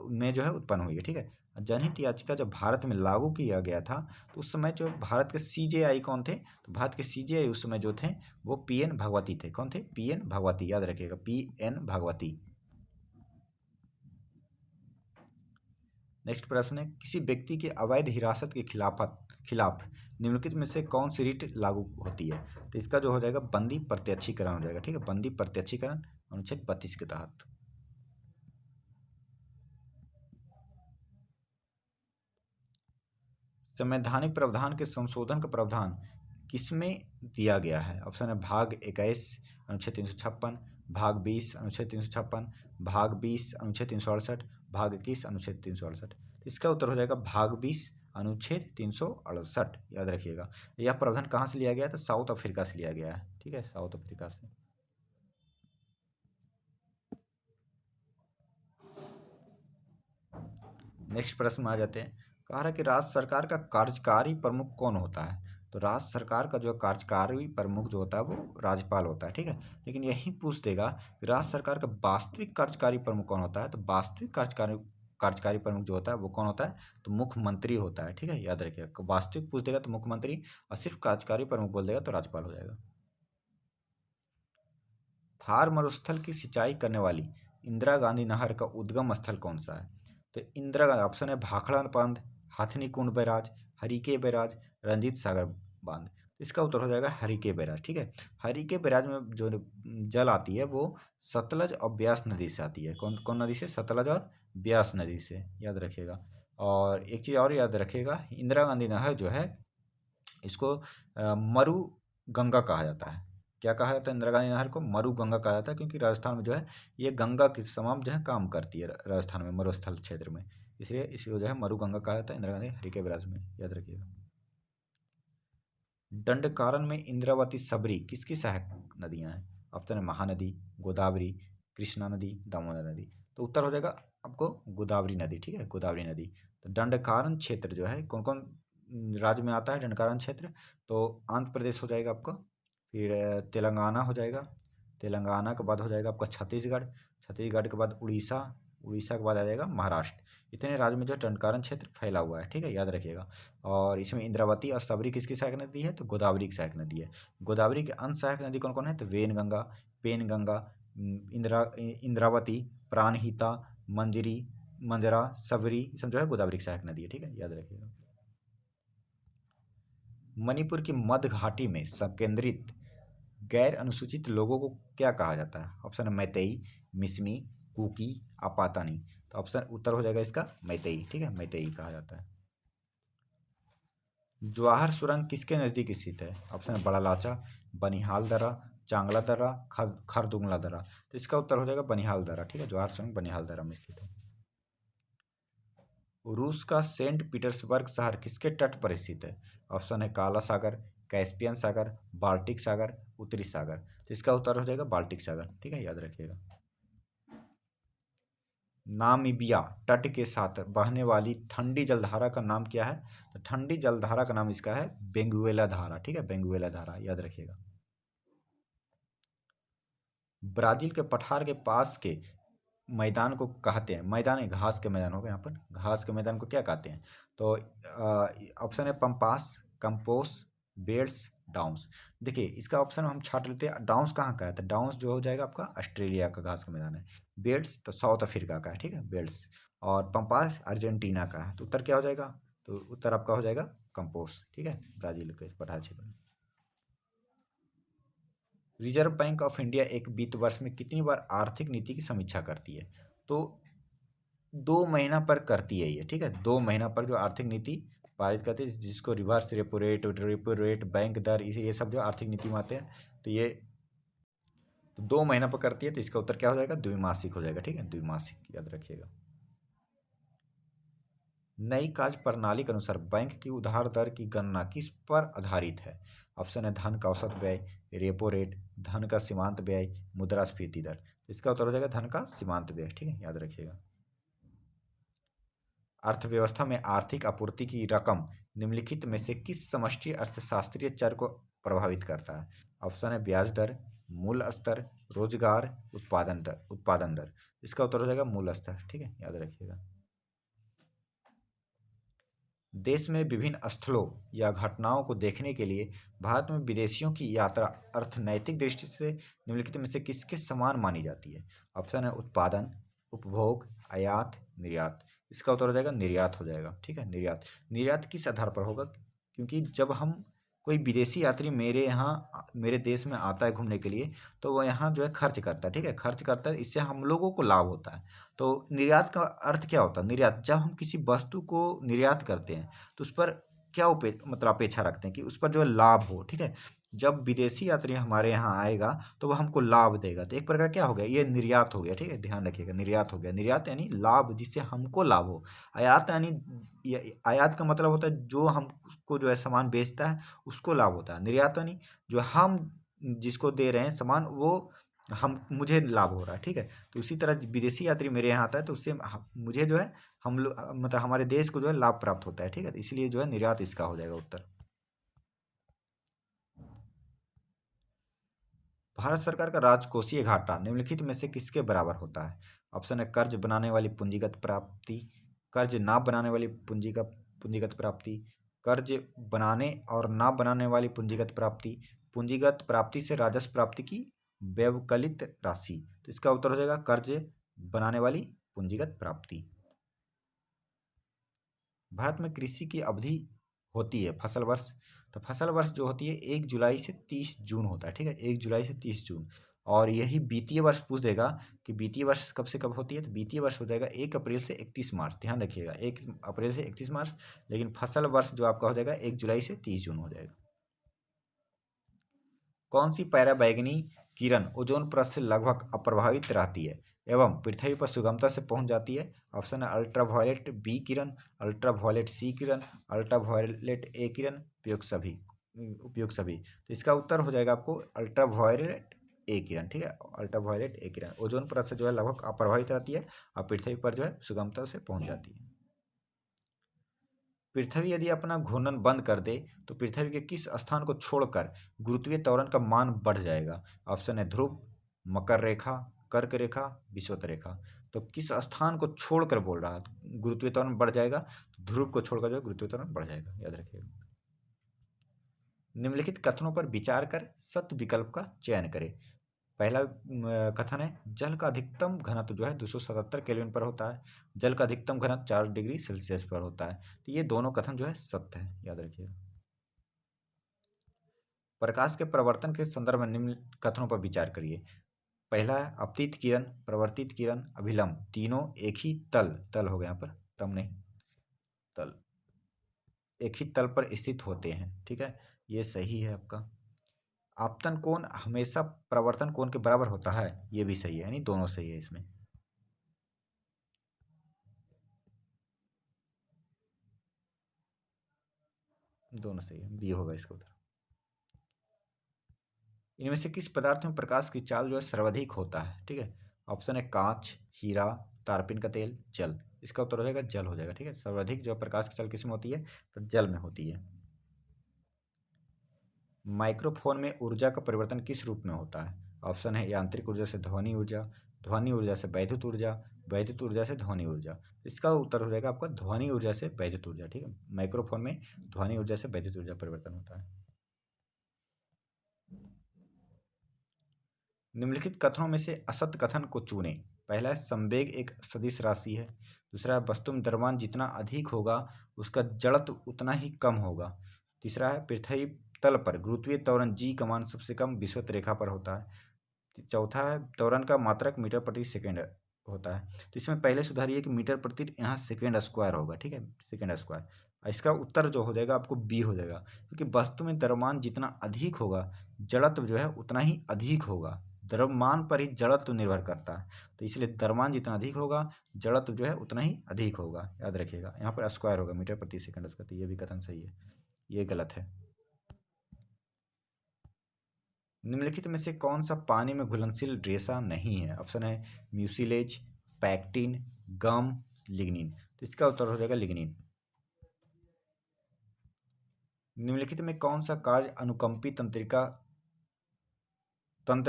में जो है उत्पन्न हुई है, ठीक है। जनहित याचिका जब भारत में लागू किया गया था तो उस समय जो भारत के सीजेआई कौन थे? तो भारत के सीजेआई उस समय जो थे वो पीएन भगवती थे। कौन थे? पीएन भगवती, याद रखिएगा, पीएन भगवती। नेक्स्ट प्रश्न है, किसी व्यक्ति की अवैध हिरासत के खिलाफ निम्नलिखित में से कौन सी रीट लागू होती है? तो इसका जो हो जाएगा बंदी प्रत्यक्षीकरण हो जाएगा, ठीक है, बंदी प्रत्यक्षीकरण अनुच्छेद 32 के तहत। संवैधानिक प्रावधान के संशोधन का प्रावधान किसमें दिया गया है? ऑप्शन है भाग 21 अनुच्छेद 356, भाग 20 अनुच्छेद 356, भाग 20 अनुच्छेद 368, भाग 21 अनुच्छेद 368। इसका उत्तर हो जाएगा भाग 20 अनुच्छेद 368, याद रखिएगा। यह प्रावधान कहाँ से लिया गया? तो साउथ अफ्रीका से लिया गया है, ठीक है, साउथ अफ्रीका से। नेक्स्ट प्रश्न में आ जाते हैं, कह रहा है कि राज्य सरकार का कार्यकारी प्रमुख कौन होता है? तो राज्य सरकार का जो कार्यकारी प्रमुख जो होता है वो राज्यपाल होता है, ठीक है। लेकिन यही पूछ देगा कि राज्य सरकार का वास्तविक कार्यकारी प्रमुख कौन होता है? तो वास्तविक कार्यकारी प्रमुख जो होता है वो कौन होता है? तो मुख्यमंत्री होता है, ठीक है, याद रखिएगा। वास्तविक पूछ देगा तो मुख्यमंत्री, और सिर्फ कार्यकारी प्रमुख बोल देगा तो राज्यपाल हो जाएगा। थार मरुस्थल की सिंचाई करने वाली इंदिरा गांधी नहर का उद्गम स्थल कौन सा है? तो इंदिरा गांधी, ऑप्शन है भाखड़ा बांध, हाथनी कुंड बैराज, हरिके बैराज, रंजीत सागर बांध। तो इसका उत्तर हो जाएगा हरिके बैराज। ठीक है, हरिके बैराज में जो जल आती है वो सतलज और ब्यास नदी से आती है। कौन कौन नदी से? सतलज और ब्यास नदी से, याद रखिएगा। और एक चीज़ और याद रखिएगा, इंदिरा गांधी नहर जो है इसको मरु गंगा कहा जाता है। क्या कहा जाता है? इंदिरा गांधी नहर को मरु गंगा कहा जाता है, क्योंकि राजस्थान में जो है ये गंगा के समान जो है काम करती है राजस्थान में, मरुस्थल क्षेत्र में, इसलिए इसको जो है मरु गंगा कहा जाता है। इंदिरा गांधी हरिके बैराज में, याद रखिएगा। दंडकारण्य में इंद्रावती सबरी किसकी सहायक नदियां हैं? ऑप्शन है महानदी, गोदावरी, कृष्णा नदी, दामोदर नदी। तो उत्तर हो जाएगा आपको गोदावरी नदी। ठीक है, गोदावरी नदी। तो दंडकारण्य क्षेत्र जो है कौन कौन राज्य में आता है? दंडकारण्य क्षेत्र तो आंध्र प्रदेश हो जाएगा आपका, फिर तेलंगाना हो जाएगा, तेलंगाना के बाद हो जाएगा आपका छत्तीसगढ़, छत्तीसगढ़ के बाद उड़ीसा, उड़ीसा के बाद आ जाएगा महाराष्ट्र। इतने राज्य में जो दंडकारण्य क्षेत्र फैला हुआ है। ठीक है, याद रखिएगा। और इसमें इंद्रावती और सबरी किसकी सहायक नदी है? तो गोदावरी की सहायक नदी है। गोदावरी के अंश सहायक नदी कौन कौन है? तो वेनगंगा, पेनगंगा, इंद्रावती, प्राणहिता, मंजरी, मंजरा, सबरी, ये सब जो है गोदावरी की सहायक नदी है। ठीक है, याद रखिएगा। मणिपुर की मध्य घाटी में संकेंद्रित गैर अनुसूचित लोगों को क्या कहा जाता है? ऑप्शन है मैतेई, मिसमी, कुकी, आपातानी। तो ऑप्शन उत्तर हो जाएगा इसका मैतेई। ठीक है, मैतेई कहा जाता है। जवाहर सुरंग किसके नज़दीक स्थित है? ऑप्शन है बड़ा लाचा, बनिहाल दर्रा, चांगला दर्रा, खरदुंगला दर्रा। तो इसका उत्तर हो जाएगा बनिहाल दर्रा। ठीक है, जवाहर सुरंग बनिहाल दर्रा में स्थित है। रूस का सेंट पीटर्सबर्ग शहर किसके तट पर स्थित है? ऑप्शन है काला सागर, कैस्पियन सागर, बाल्टिक सागर, उत्तरी सागर। तो इसका उत्तर हो जाएगा बाल्टिक सागर। ठीक है, याद रखिएगा। नामीबिया तट के साथ बहने वाली ठंडी जलधारा का नाम क्या है? तो ठंडी जलधारा का नाम इसका है बेंगुएला धारा। ठीक है, बेंगुएला धारा, याद रखिएगा। ब्राजील के पठार के पास के मैदान को कहते हैं, मैदान है घास के मैदान होगा, यहाँ पर घास के मैदान को क्या कहते हैं? तो ऑप्शन है पंपास, कंपोस, बेल्स, डाउन्स। देखिए इसका ऑप्शन हम छाट लेते हैं। डाउन्स कहाँ का है? तो डाउन्स जो हो जाएगा आपका ऑस्ट्रेलिया का घास का मैदान है। बेल्स तो साउथ अफ्रीका का है। ठीक है, बेल्स। और पंपास अर्जेंटीना का है। तो उत्तर क्या हो जाएगा? तो उत्तर आपका हो जाएगा कंपोस। ठीक है, ब्राजील के पठार क्षेत्र में। रिजर्व बैंक ऑफ इंडिया एक वित्त वर्ष में कितनी बार आर्थिक नीति की समीक्षा करती है? तो 2 महीना पर करती है ये। ठीक है, 2 महीना पर जो आर्थिक नीति पारित करती है, जिसको रिवर्स रेपो रेट, बैंक दर, इसे ये सब जो आर्थिक नीति में आते हैं, तो ये तो 2 महीना पर करती है। तो इसका उत्तर क्या हो जाएगा? द्विमासिक हो जाएगा। ठीक है, द्विमासिक, याद रखिएगा। नई कार्य प्रणाली के अनुसार बैंक की उधार दर की गणना किस पर आधारित है? ऑप्शन है धन का औसत व्यय, रेपो रेट, धन का सीमांत व्यय, मुद्रास्फीति दर। इसका उत्तर हो जाएगा धन का सीमांत व्यय। ठीक है, याद रखिएगा। अर्थव्यवस्था में आर्थिक आपूर्ति की रकम निम्नलिखित में से किस समष्टि अर्थशास्त्रीय चर को प्रभावित करता है? ऑप्शन है ब्याज दर, मूल स्तर, रोजगार, उत्पादन दर। इसका उत्तर हो जाएगा मूल स्तर। ठीक है, याद रखिएगा। देश में विभिन्न स्थलों या घटनाओं को देखने के लिए भारत में विदेशियों की यात्रा अर्थनैतिक दृष्टि से निम्नलिखित में से किसके समान मानी जाती है? ऑप्शन है उत्पादन, उपभोग, आयात, निर्यात। इसका उत्तर हो जाएगा निर्यात हो जाएगा। ठीक है, निर्यात। निर्यात किस आधार पर होगा? क्योंकि जब हम कोई विदेशी यात्री मेरे देश में आता है घूमने के लिए, तो वह यहाँ जो है खर्च करता है। ठीक है, खर्च करता है, इससे हम लोगों को लाभ होता है। तो निर्यात का अर्थ क्या होता है? निर्यात, जब हम किसी वस्तु को निर्यात करते हैं तो उस पर क्या मतलब अपेक्षा रखते हैं कि उस पर जो है लाभ हो। ठीक है, जब विदेशी यात्री हमारे यहाँ आएगा तो वह हमको लाभ देगा। तो एक प्रकार क्या हो गया? ये निर्यात हो गया। ठीक है, ध्यान रखिएगा, निर्यात हो गया। निर्यात यानी लाभ, जिससे हमको लाभ हो। आयात यानी आयात का मतलब होता है जो हमको जो है सामान बेचता है उसको लाभ होता है। निर्यात यानी जो हम जिसको दे रहे हैं सामान, वो हम मुझे लाभ हो रहा है। ठीक है, तो उसी तरह विदेशी यात्री मेरे यहाँ आता है तो उससे मुझे जो है हम लोग मतलब हमारे देश को जो है लाभ प्राप्त होता है। ठीक है, तो इसलिए जो है निर्यात इसका हो जाएगा उत्तर। भारत सरकार का राजकोषीय घाटा निम्नलिखित में से किसके बराबर होता है? ऑप्शन है कर्ज बनाने वाली पूंजीगत प्राप्ति, कर्ज ना बनाने वाली पूंजीगत पूंजीगत प्राप्ति, कर्ज बनाने और ना बनाने वाली पूंजीगत प्राप्ति, पूंजीगत प्राप्ति से राजस्व प्राप्ति की व्यवकलित राशि। तो इसका उत्तर हो जाएगा कर्ज बनाने वाली पूंजीगत प्राप्ति। भारत में कृषि की अवधि होती है फसल वर्ष। तो फसल वर्ष जो होती है 1 जुलाई से 30 जून होता है, ठीक है, 1 जुलाई से 30 जून। और यही वित्तीय वर्ष पूछ देगा कि वित्तीय वर्ष कब से कब होती है, तो वित्तीय वर्ष हो जाएगा 1 अप्रैल से 31 मार्च, ध्यान रखिएगा 1 अप्रैल से 31 मार्च। लेकिन फसल वर्ष जो आपका हो जाएगा 1 जुलाई से 30 जून हो जाएगा। कौन सी पराबैंगनी किरण ओजोन परत से लगभग अप्रभावित रहती है एवं पृथ्वी पर सुगमता से पहुंच जाती है? ऑप्शन है अल्ट्रावायलेट बी किरण, अल्ट्रावायलेट सी किरण, अल्ट्रावायलेट ए किरण, उपयोग सभी। तो इसका उत्तर हो जाएगा आपको अल्ट्रावायलेट ए किरण, ठीक है, अल्ट्रावायलेट ए किरण ओजोन परत से जो है लगभग अप्रभावित रहती है और पृथ्वी पर जो है सुगमता से पहुंच जाती है। पृथ्वी यदि अपना घूर्णन बंद कर दे तो पृथ्वी के किस स्थान को छोड़कर गुरुत्वीय त्वरण का मान बढ़ जाएगा? ऑप्शन है ध्रुव, मकर रेखा, कर्क रेखा, विषुवत रेखा। तो किस स्थान को छोड़कर बोल रहा है गुरुत्वीय त्वरण बढ़ जाएगा? तो ध्रुव को छोड़कर जो है गुरुत्वीय त्वरण बढ़ जाएगा, याद रखिएगा। निम्नलिखित कथनों पर विचार कर सत्य विकल्प का चयन करें। पहला कथन है जल का अधिकतम घनत्व जो है 277 केल्विन पर होता है, जल का अधिकतम घनत्व 4 डिग्री सेल्सियस पर होता है। तो ये दोनों कथन जो है सत्य है, याद रखिएगा। प्रकाश के प्रवर्तन के संदर्भ में निम्न कथनों पर विचार करिए। पहला है अपतित किरण, प्रवर्तित किरण, अभिलंब, तीनों एक ही तल हो गया यहाँ पर, तम नहीं, तल, एक ही तल पर स्थित होते हैं, ठीक है, ये सही है आपका। आपतन कोण हमेशा प्रवर्तन कोण के बराबर होता है, ये भी सही है, यानी दोनों सही है इसमें। दोनों सही है, बी होगा इसका उत्तर। इनमें से किस पदार्थ में प्रकाश की चाल जो है सर्वाधिक होता है? ठीक है, ऑप्शन है कांच, हीरा, तारपीन का तेल, जल। इसका उत्तर हो जाएगा जल हो जाएगा, ठीक है, सर्वाधिक जो प्रकाश की चाल किसमें होती है? तो जल में होती है। माइक्रोफोन में ऊर्जा का परिवर्तन किस रूप में होता है? ऑप्शन है यांत्रिक ऊर्जा से ध्वनि ऊर्जा, ध्वनि ऊर्जा से वैद्युत ऊर्जा, वैद्युत ऊर्जा से ध्वनि ऊर्जा। इसका उत्तर हो जाएगा आपका ध्वनि ऊर्जा से वैद्युत ऊर्जा, ठीक है, माइक्रोफोन में ध्वनि ऊर्जा से वैद्युत ऊर्जा परिवर्तन होता है। निम्नलिखित कथनों में से असत्य कथन को चुनें। पहला है संवेग एक सदिश राशि है, दूसरा है वस्तु में द्रव्यमान जितना अधिक होगा उसका जड़त्व उतना ही कम होगा, तीसरा है पृथ्वी तल पर गुरुत्वीय त्वरण जी का मान सबसे कम विषुवत रेखा पर होता है, चौथा है त्वरण का मात्रक मीटर प्रति सेकेंड होता है। तो इसमें पहले सुधारिए कि मीटर प्रति यहाँ सेकेंड स्क्वायर होगा, ठीक है, सेकेंड स्क्वायर। इसका उत्तर जो हो जाएगा आपको बी हो जाएगा, क्योंकि वस्तु में द्रव्यमान जितना अधिक होगा जड़त्व जो है उतना ही अधिक होगा, द्रव्यमान पर ही जड़त्व निर्भर करता है, तो इसलिए द्रव्यमान जितना अधिक होगा जड़त्व जो है उतना ही अधिक होगा, याद रखिएगा। यहाँ पर स्क्वायर होगा मीटर प्रति सेकंड स्क्वायर, तो ये भी कथन सही है, ये गलत है। निम्नलिखित में से कौन सा पानी में घुलनशील रेशा नहीं है? ऑप्शन है म्यूसिलेज, पैक्टिन, गम, लिग्निन। तो इसका उत्तर हो जाएगा लिग्निन। निम्नलिखित में कौन सा कार्य अनुकंपी तंत्र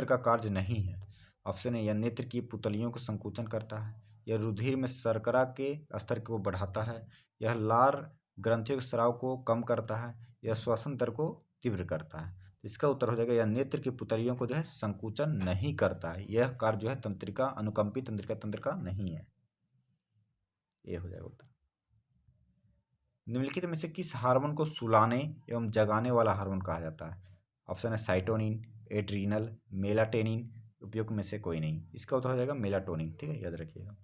का कार्य नहीं है? ऑप्शन है यह नेत्र की पुतलियों को संकुचन करता है, यह रुधिर में शर्करा के स्तर को बढ़ाता है, यह लार ग्रंथियों के स्राव को कम करता है, यह श्वसन दर को तीव्र करता है। इसका उत्तर हो जाएगा यह नेत्र की पुतलियों को जो है संकुचन नहीं करता है, यह कार्य जो है तंत्रिका अनुकंपी तंत्र का नहीं है, ये हो जाएगा उत्तर। निम्नलिखित में से किस हार्मोन को सुलाने एवं जगाने वाला हार्मोन कहा जाता है? ऑप्शन है साइटोनिन, एड्रीनल, मेलाटोनिन, उपयुक्त में से कोई नहीं। इसका उत्तर हो जाएगा मेलाटोनिन, ठीक है, याद रखिएगा।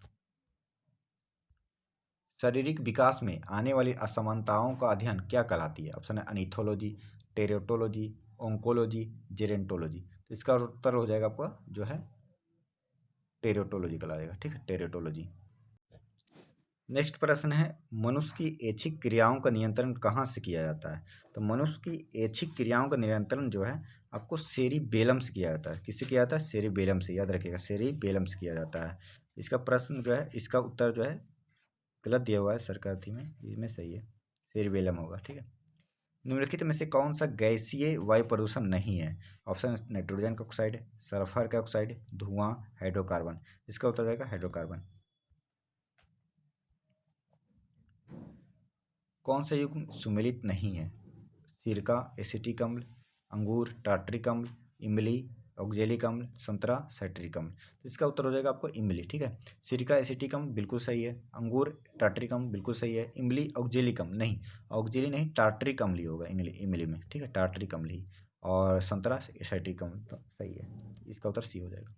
शारीरिक विकास में आने वाली असमानताओं का अध्ययन क्या कहलाती है? ऑप्शन है अनिथोलॉजी, टेरेटोलॉजी, ओंकोलॉजी, जेरेंटोलॉजी। तो इसका उत्तर हो जाएगा आपका जो है टेरेटोलॉजी कहलाएगा, ठीक है, टेरेटोलॉजी। नेक्स्ट प्रश्न है मनुष्य की ऐच्छिक क्रियाओं का नियंत्रण कहाँ से किया जाता है? तो मनुष्य की ऐच्छिक क्रियाओं का नियंत्रण जो है आपको सेरिबेलम से किया जाता है। किससे किया जाता है? सेरिबेलम से, याद रखिएगा, सेरिबेलम से किया जाता है। इसका प्रश्न जो है इसका उत्तर जो है गलत दिया हुआ है सरकार में, इसमें सही है, सेरिबेलम होगा, ठीक है। निम्नलिखित में से कौन सा गैसीय वायु प्रदूषण नहीं है? ऑप्शन नाइट्रोजन का ऑक्साइड, सल्फर का ऑक्साइड, धुआं, हाइड्रोकार्बन। इसका उत्तर रहेगा हाइड्रोकार्बन। कौन सा युग्म सुमेलित नहीं है? सिरका, एसिटिक अम्ल, अंगूर, टार्ट्रिक अम्ल, इमली ऑक्जेलिक अम्ल, संतरा साइट्रिक अम्ल। तो इसका उत्तर हो जाएगा आपको इमली, ठीक है। सिरका एसिटिक अम्ल बिल्कुल सही है, अंगूर टार्ट्रिक अम्ल बिल्कुल सही है, इमली ऑक्जेलिक अम्ल नहीं, ऑक्जेली नहीं टार्ट्रिक अम्ल ही होगा इमली में, ठीक है, टार्ट्रिक अम्ल ही। और संतरा साइट्रिक अम्ल तो सही है, इसका उत्तर सी हो जाएगा।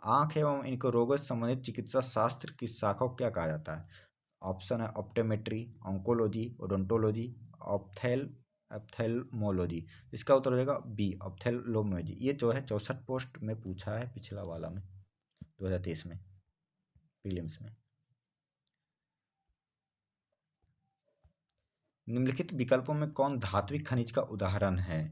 आंख एवं इनको रोगों से संबंधित चिकित्सा शास्त्र की शाखा को क्या कहा जाता है? ऑप्शन है ऑप्टोमेट्री, ऑन्कोलॉजी, ओडोंटोलॉजी, ऑप्थेल ऑप्थेल्मोलॉजी। इसका उत्तर हो जाएगा बी ऑप्थेल्मोलॉजी। ये जो है 64 पोस्ट में पूछा है पिछला वाला में 2023 में प्रीलिम्स में। निम्नलिखित विकल्पों में कौन धात्विक खनिज का उदाहरण है?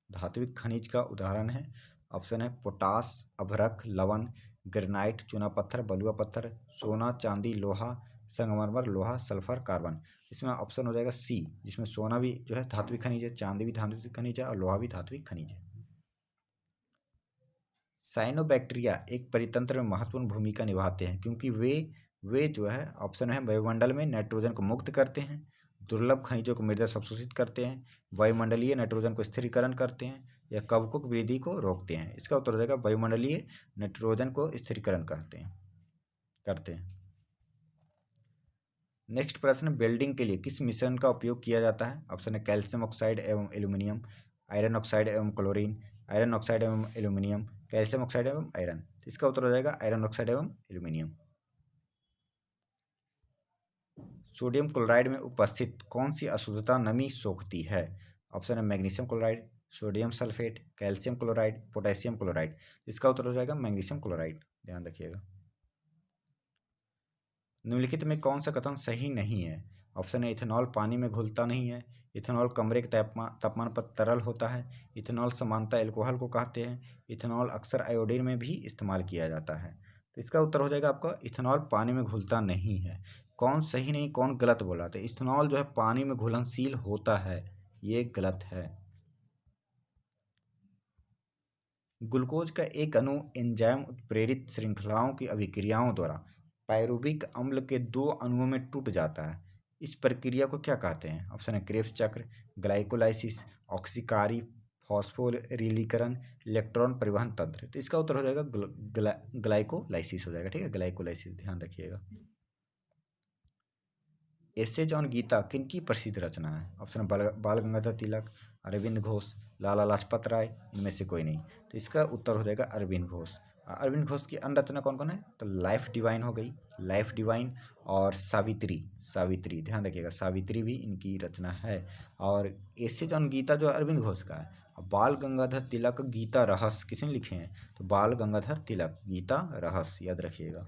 धात्विक खनिज का उदाहरण है, ऑप्शन है पोटास, अभ्रक, लवण, ग्रेनाइट, चूना पत्थर, बलुआ पत्थर, सोना, चांदी, लोहा, संगमरमर, लोहा, सल्फर, कार्बन। इसमें ऑप्शन हो जाएगा सी, जिसमें सोना भी जो है धात्विक खनिज है, चांदी भी धात्विक खनिज है और लोहा भी धात्विक खनिज है। साइनोबैक्टीरिया एक परितंत्र में महत्वपूर्ण भूमिका निभाते हैं क्योंकि वे जो है, ऑप्शन है वायुमंडल में नाइट्रोजन को मुक्त करते हैं, दुर्लभ खनिजों को मृदा से अवशोषित करते हैं, वायुमंडलीय नाइट्रोजन को स्थिरीकरण करते हैं या कवकों की वृद्धि को रोकते हैं। इसका उत्तर हो जाएगा वायुमंडलीय नाइट्रोजन को स्थिरीकरण करते हैं। नेक्स्ट प्रश्न, वेल्डिंग के लिए किस मिश्रण का उपयोग किया जाता है? ऑप्शन है कैल्शियम ऑक्साइड एवं एल्यूमिनियम, आयरन ऑक्साइड एवं क्लोरीन, आयरन ऑक्साइड एवं एल्यूमिनियम, कैल्शियम ऑक्साइड एवं आयरन। इसका उत्तर हो जाएगा आयरन ऑक्साइड एवं एल्यूमिनियम। सोडियम क्लोराइड में उपस्थित कौन सी अशुद्धता नमी सोखती है? ऑप्शन है magnesium chloride, sodium sulphate, calcium chloride, potassium chloride. इसका उत्तर हो जाएगा मैग्नीशियम क्लोराइड, ध्यान रखिएगा। निम्नलिखित में कौन सा कथन सही नहीं है? ऑप्शन है इथेनॉल पानी में घुलता नहीं है, इथेनॉल कमरे के तापमान पर तरल होता है, इथेनॉल समानता एल्कोहल को कहते हैं, इथेनॉल अक्सर आयोडीन में भी इस्तेमाल किया जाता है। तो इसका उत्तर हो जाएगा आपका इथेनॉल पानी में घुलता नहीं है। कौन सही नहीं कौन गलत बोला? तो इथेनॉल जो है पानी में घुलनशील होता है, ये गलत है। ग्लूकोज का एक अणु एंजाइम उत्प्रेरित श्रृंखलाओं की अभिक्रियाओं द्वारा पायरुविक अम्ल के दो अणुओं में टूट जाता है। इस प्रक्रिया को क्या कहते हैं? ऑप्शन है क्रेब्स चक्र, ग्लाइकोलाइसिस, ऑक्सीकारी फॉस्फोरिलीकरण, इलेक्ट्रॉन परिवहन तंत्र। तो इसका उत्तर हो जाएगा ग्लाइकोलाइसिस हो जाएगा, ठीक है, ग्लाइकोलाइसिस, ध्यान रखिएगा। एसेज ऑन गीता किनकी प्रसिद्ध रचना है? ऑप्शन बाल गंगाधर तिलक, अरविंद घोष, लाला लाजपत राय, इनमें से कोई नहीं। तो इसका उत्तर हो जाएगा अरविंद घोष। अरविंद घोष की अन्य रचना कौन कौन है? तो लाइफ डिवाइन हो गई, लाइफ डिवाइन, और सावित्री, सावित्री ध्यान रखिएगा, सावित्री भी इनकी रचना है। और एसेज ऑन गीता जो अरविंद घोष का है। बाल गंगाधर तिलक गीता रहस्य किसने लिखे हैं? तो बाल गंगाधर तिलक, गीता रहस्य, याद रखिएगा,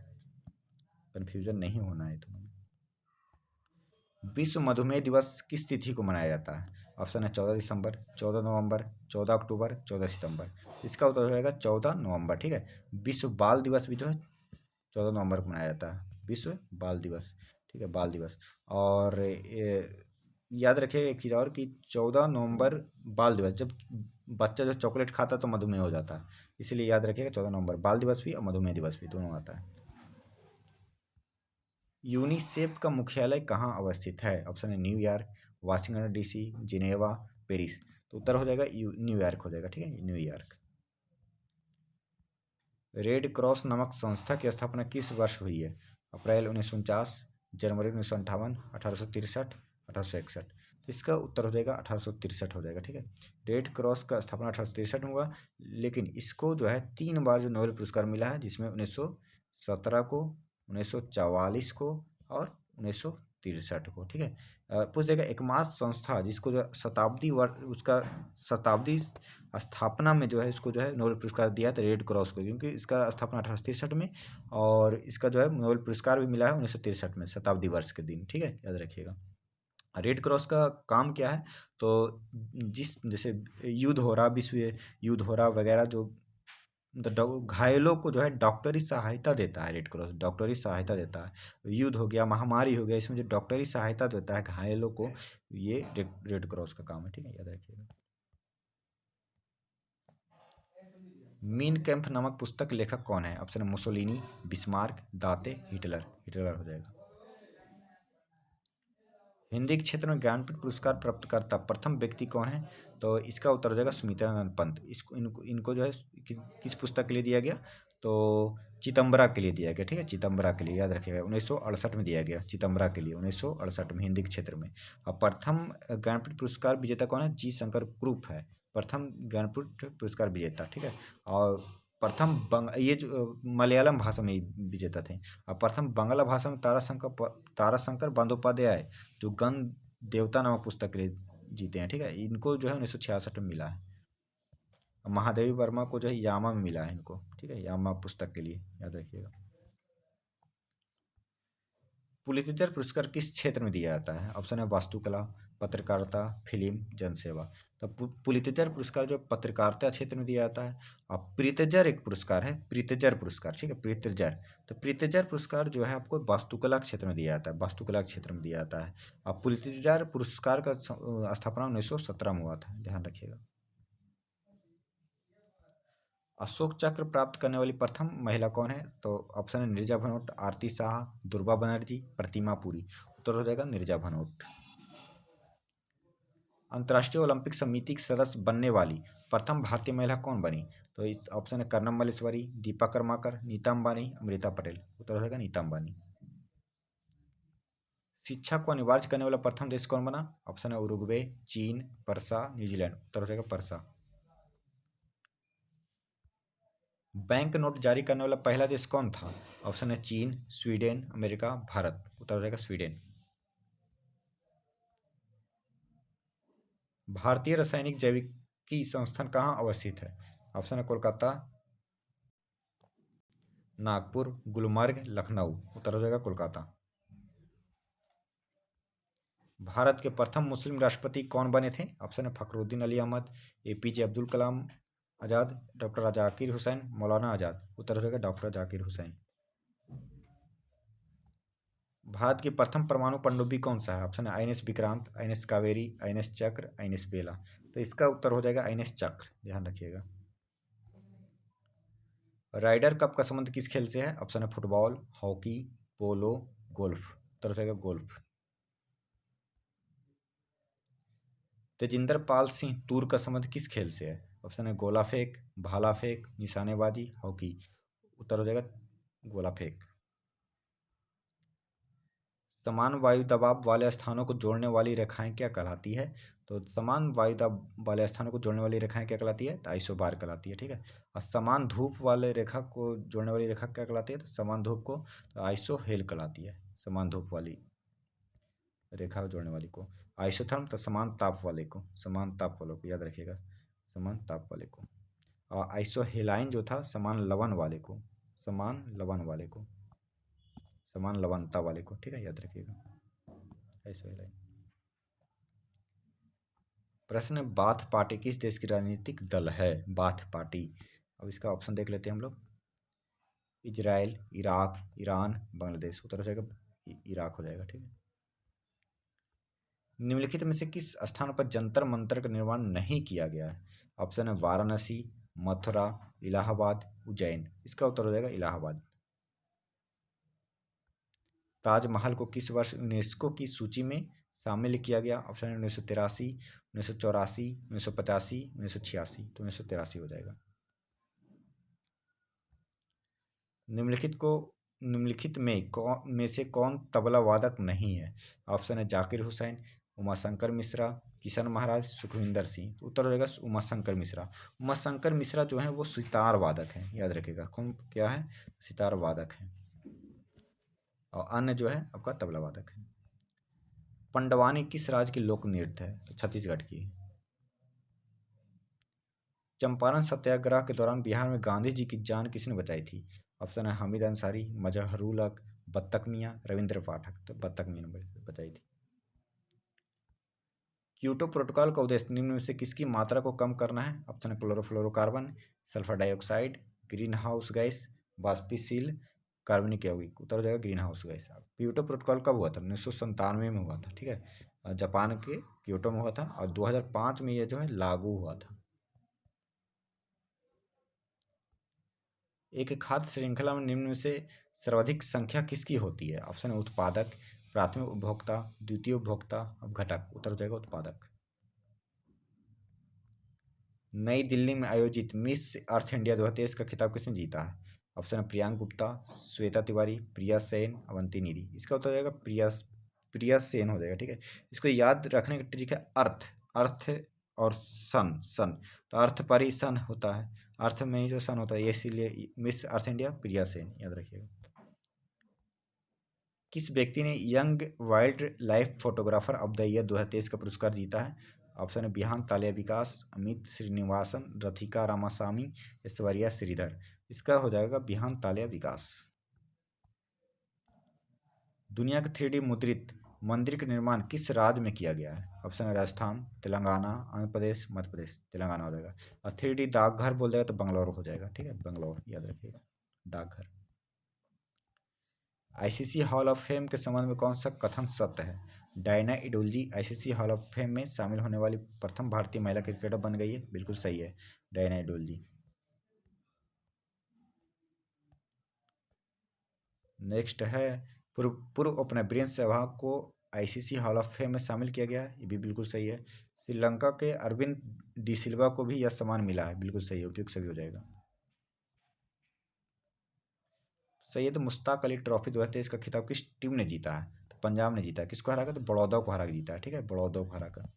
कन्फ्यूजन नहीं होना है तुम्हें। विश्व मधुमेह दिवस किस तिथि को मनाया जाता है? ऑप्शन है 14 दिसंबर, 14 नवंबर, 14 अक्टूबर, 14 सितंबर। इसका उत्तर हो जाएगा 14 नवंबर, ठीक है। विश्व बाल दिवस भी जो है 14 नवंबर को मनाया जाता है, विश्व बाल दिवस, ठीक है, बाल दिवस। और याद रखिए एक चीज़ और कि 14 नवंबर बाल दिवस, जब बच्चा जो चॉकलेट खाता है तो मधुमेह हो जाता है, इसलिए याद रखिएगा 14 नवंबर बाल दिवस भी और मधुमेह दिवस भी दोनों आता है। यूनिसेफ का मुख्यालय कहाँ अवस्थित है? ऑप्शन है New York, Washington DC, Geneva, Paris. तो उत्तर हो जाएगा न्यूयॉर्क हो जाएगा, ठीक है, न्यूयॉर्क। रेड क्रॉस नामक संस्था की स्थापना किस वर्ष हुई है? अप्रैल 1949, जनवरी 1958, 1863, 1861। तो इसका उत्तर हो जाएगा 1863 हो जाएगा, ठीक है। रेड क्रॉस का स्थापना 1863 में हुआ, लेकिन इसको जो है 3 बार जो नोबेल पुरस्कार मिला है, जिसमें 1917 को, 1944 को और 1963 को, ठीक है। पूछ देगा एकमात्र संस्था जिसको जो शताब्दी वर्ष उसका शताब्दी स्थापना में जो है इसको जो है नोबेल पुरस्कार दिया था रेड क्रॉस को, क्योंकि इसका स्थापना 1863 में, और इसका जो है नोबेल पुरस्कार भी मिला है 1963 में शताब्दी वर्ष के दिन, ठीक है, याद रखिएगा। रेड क्रॉस का काम क्या है? तो जिस जैसे युद्ध हो रहा, विश्व युद्ध हो रहा वगैरह, जो घायलों को जो है डॉक्टरी सहायता देता है, रेड क्रॉस डॉक्टरी सहायता देता है। युद्ध हो गया, महामारी हो गया, इसमें जो डॉक्टरी सहायता देता है घायलों को, ये रेड क्रॉस का काम है, ठीक है, याद रखिएगा। मीन कैम्प नामक पुस्तक के लेखक कौन है? ऑप्शन है मुसोलिनी, बिस्मार्क, दाते, हिटलर। हिटलर हो जाएगा। हिंदी के क्षेत्र में ज्ञानपीठ पुरस्कार प्राप्त करता प्रथम व्यक्ति कौन है? तो इसका उत्तर हो जाएगा सुमित्रानंद पंत। इसको इनको जो है किस पुस्तक के लिए दिया गया? तो चितंबरा के लिए दिया गया, ठीक है, चितंबरा के लिए याद रखिएगा, 1968 में दिया गया, चितंबरा के लिए 1968 में हिंदी के क्षेत्र में। और प्रथम ज्ञानपीठ पुरस्कार विजेता कौन है? जी शंकर क्रूप है प्रथम ज्ञानपीठ पुरस्कार विजेता, ठीक है। और प्रथम ये जो मलयालम भाषा में विजेता थे। और प्रथम बांग्ला भाषा में ताराशंकर बंदोपाध्याय जो गण देवता नामक पुस्तक के लिए जीते हैं, ठीक है, इनको जो है 1966 में मिला है। महादेवी वर्मा को जो है यामा में मिला है इनको, ठीक है, यामा पुस्तक के लिए याद रखिएगा। पुलित्जर पुरस्कार किस क्षेत्र में दिया जाता है? ऑप्शन है वास्तुकला, पत्रकारिता, फिल्म, जनसेवा। तो पुलित्जर पुरस्कार जो पत्रकारिता क्षेत्र में दिया जाता है। और प्रीतजर एक पुरस्कार है, प्रीतजर पुरस्कार, ठीक है, प्रीतजर। तो प्रीतजर पुरस्कार जो है आपको वास्तुकला क्षेत्र में दिया जाता है, वास्तुकला क्षेत्र में दिया जाता है। और पुलित्जर पुरस्कार का स्थापना 1917 में हुआ था, ध्यान रखिएगा। अशोक चक्र प्राप्त करने वाली प्रथम महिला कौन है? तो ऑप्शन है नीरजा भनोट, आरती शाह, दुर्गा बनर्जी, प्रतिमा पुरी। उत्तर हो जाएगा नीरजा भनोट। अंतर्राष्ट्रीय ओलंपिक समिति की सदस्य बनने वाली प्रथम भारतीय महिला कौन बनी? तो इस ऑप्शन है कर्नम मल्लेश्वरी, दीपा कर्माकर, नीता अंबानी, अमृता पटेल। उत्तर हो जाएगा नीता अंबानी। शिक्षा को अनिवार्य करने वाला प्रथम देश कौन बना? ऑप्शन है उरुग्वे, चीन, परसा, न्यूजीलैंड। उत्तर हो जाएगा परसा। बैंक नोट जारी करने वाला पहला देश कौन था? ऑप्शन है चीन, स्वीडन, अमेरिका, भारत। उत्तर हो जाएगा स्वीडन। भारतीय रासायनिक जैविकी संस्थान कहाँ अवस्थित है? ऑप्शन है कोलकाता, नागपुर, गुलमर्ग, लखनऊ। उत्तर हो जाएगा कोलकाता। भारत के प्रथम मुस्लिम राष्ट्रपति कौन बने थे? ऑप्शन है फखरुद्दीन अली अहमद, एपीजे अब्दुल कलाम आज़ाद, डॉक्टर जाकिर हुसैन, मौलाना आज़ाद। उत्तर हो जाएगा डॉक्टर जाकिर हुसैन। भारत की प्रथम परमाणु पनडुब्बी कौन सा है? ऑप्शन है INS Vikrant, INS Kaveri, INS चक्र, आईएनएस बेला। तो इसका उत्तर हो जाएगा आईएनएस चक्र, ध्यान रखिएगा। राइडर कप का संबंध किस खेल से है? ऑप्शन है फुटबॉल, हॉकी, पोलो, गोल्फ। उत्तर हो जाएगा गोल्फ। तेजिंदर पाल सिंह तूर का संबंध किस खेल से है? ऑप्शन है गोला फेंक, भाला फेंक, निशानेबाजी, हॉकी। उत्तर हो जाएगा गोला फेंक। समान वायु दबाव वाले स्थानों को जोड़ने वाली रेखाएं क्या कहलाती है? तो समान वायु दबाव वाले स्थानों को जोड़ने वाली रेखाएं क्या कहलाती है? तो आइसोबार कहलाती है, ठीक है। और समान धूप वाले रेखा को जोड़ने वाली रेखा क्या कहलाती है? तो समान धूप को तो आइसोहेल कहलाती है, समान धूप वाली रेखा जोड़ने वाली को। आइसोथर्म तो समान ताप वाले को, समान ताप वालों को याद रखिएगा, समान ताप वाले को। और आइसोहेलाइन जो था समान लवण वाले को, समान लवण वाले को, समान लवणता वाले को, ठीक है, याद रखिएगा आइसोहेलाइन। प्रश्न है बाथ पार्टी किस देश की राजनीतिक दल है? Baath party. अब इसका ऑप्शन देख लेते हैं हम लोग। Israel, Iraq, Iran, Bangladesh. उत्तर हो जाएगा इराक हो जाएगा, ठीक है। निम्नलिखित में से किस स्थान पर जंतर मंतर का निर्माण नहीं किया गया है? ऑप्शन है वाराणसी, मथुरा, इलाहाबाद, उज्जैन। इसका उत्तर हो जाएगा इलाहाबाद। ताजमहल को किस वर्ष यूनेस्को की सूची में शामिल किया गया? ऑप्शन है 1983, 1984, 1985, 1986। तो 1983 हो जाएगा। निम्नलिखित में से कौन तबला वादक नहीं है? ऑप्शन है जाकिर हुसैन, उमाशंकर मिश्रा, किशन महाराज, सुखविंदर सिंह। तो उत्तर हो जाएगा उमाशंकर मिश्रा। उमाशंकर मिश्रा जो है वो सितार वादक हैं, याद रखिएगा। कौन क्या है? सितार वादक हैं। और अन्य जो है आपका तबला वादक है। पंडवानी किस राज्य की लोक नृत्य है? तो छत्तीसगढ़ की। चंपारण सत्याग्रह के दौरान बिहार में गांधी जी की जान किसने बचाई थी? ऑप्शन है हामिद अंसारी, मजहरूल हक, बत्तक मियाँ, रविंद्र पाठक। तो बत्तक मियाँ ने बचाई थी। क्योटो प्रोटोकॉल का उद्देश्य निम्न में से किसकी मात्रा को कम करना है? ऑप्शन है chlorofluorocarbon, sulphur dioxide, green house gas, वाष्पशील कार्बनिक यौगिक। उत्तर हो जाएगा green house gas. Kyoto protocol कब हुआ था? 1997 में हुआ था, ठीक है, जापान के क्योटो में हुआ था। और 2005 में यह जो है लागू हुआ था। एक खाद्य श्रृंखला में निम्न में से सर्वाधिक संख्या किसकी होती है? ऑप्शन है उत्पादक, प्राथमिक उपभोक्ता, द्वितीय उपभोक्ता, अब घटक, उत्तर हो जाएगा उत्पादक। नई दिल्ली में आयोजित मिस अर्थ इंडिया 2023 का खिताब किसने जीता है? ऑप्शन है प्रियांक गुप्ता, श्वेता तिवारी, प्रिया सेन, अवंती नीरी। इसका उत्तर हो जाएगा प्रिया सेन हो जाएगा। ठीक है, इसको याद रखने का ट्रिक है अर्थ, अर्थ और सन, सन तो अर्थ पर ही सन होता है, अर्थ में ही जो सन होता है, इसीलिए मिस अर्थ इंडिया प्रिया सेन, याद रखिएगा। किस व्यक्ति ने young wild life photographer of the year 2023 का पुरस्कार जीता है? ऑप्शन है बिहान तालिया विकास, अमित श्रीनिवासन, रथिका रामासामी, ऐश्वर्या श्रीधर। इसका हो जाएगा बिहान तालिया विकास। दुनिया के 3D मुद्रित मंदिर का निर्माण किस राज्य में किया गया है? ऑप्शन है राजस्थान, तेलंगाना, आंध्र प्रदेश, मध्य प्रदेश। तेलंगाना हो जाएगा। और 3D डाकघर बोल जाएगा तो बंगलौर हो जाएगा। ठीक है, बंगलौर याद रखिएगा, डाकघर। आईसीसी हॉल ऑफ फेम के संबंध में कौन सा कथन सत्य है? Diana Edulji ICC hall of fame में शामिल होने वाली प्रथम भारतीय महिला क्रिकेटर बन गई है। बिल्कुल सही है, डायना इडोल्जी। नेक्स्ट है पूर्व ओपनर वीरेंद्र सहवाग को आईसीसी हॉल ऑफ फेम में शामिल किया गया है। ये भी बिल्कुल सही है। श्रीलंका के अरविंद डी सिल्वा को भी यह सम्मान मिला है। बिल्कुल सही है, उपयुक्त सभी हो जाएगा। सैयद मुश्ताक अली ट्रॉफी 2023 का खिताब किस टीम ने जीता है? तो पंजाब ने जीता है। किसको हरा कर? तो बड़ौदा को हरा कर जीता है। ठीक है, बड़ौदा को हरा कर।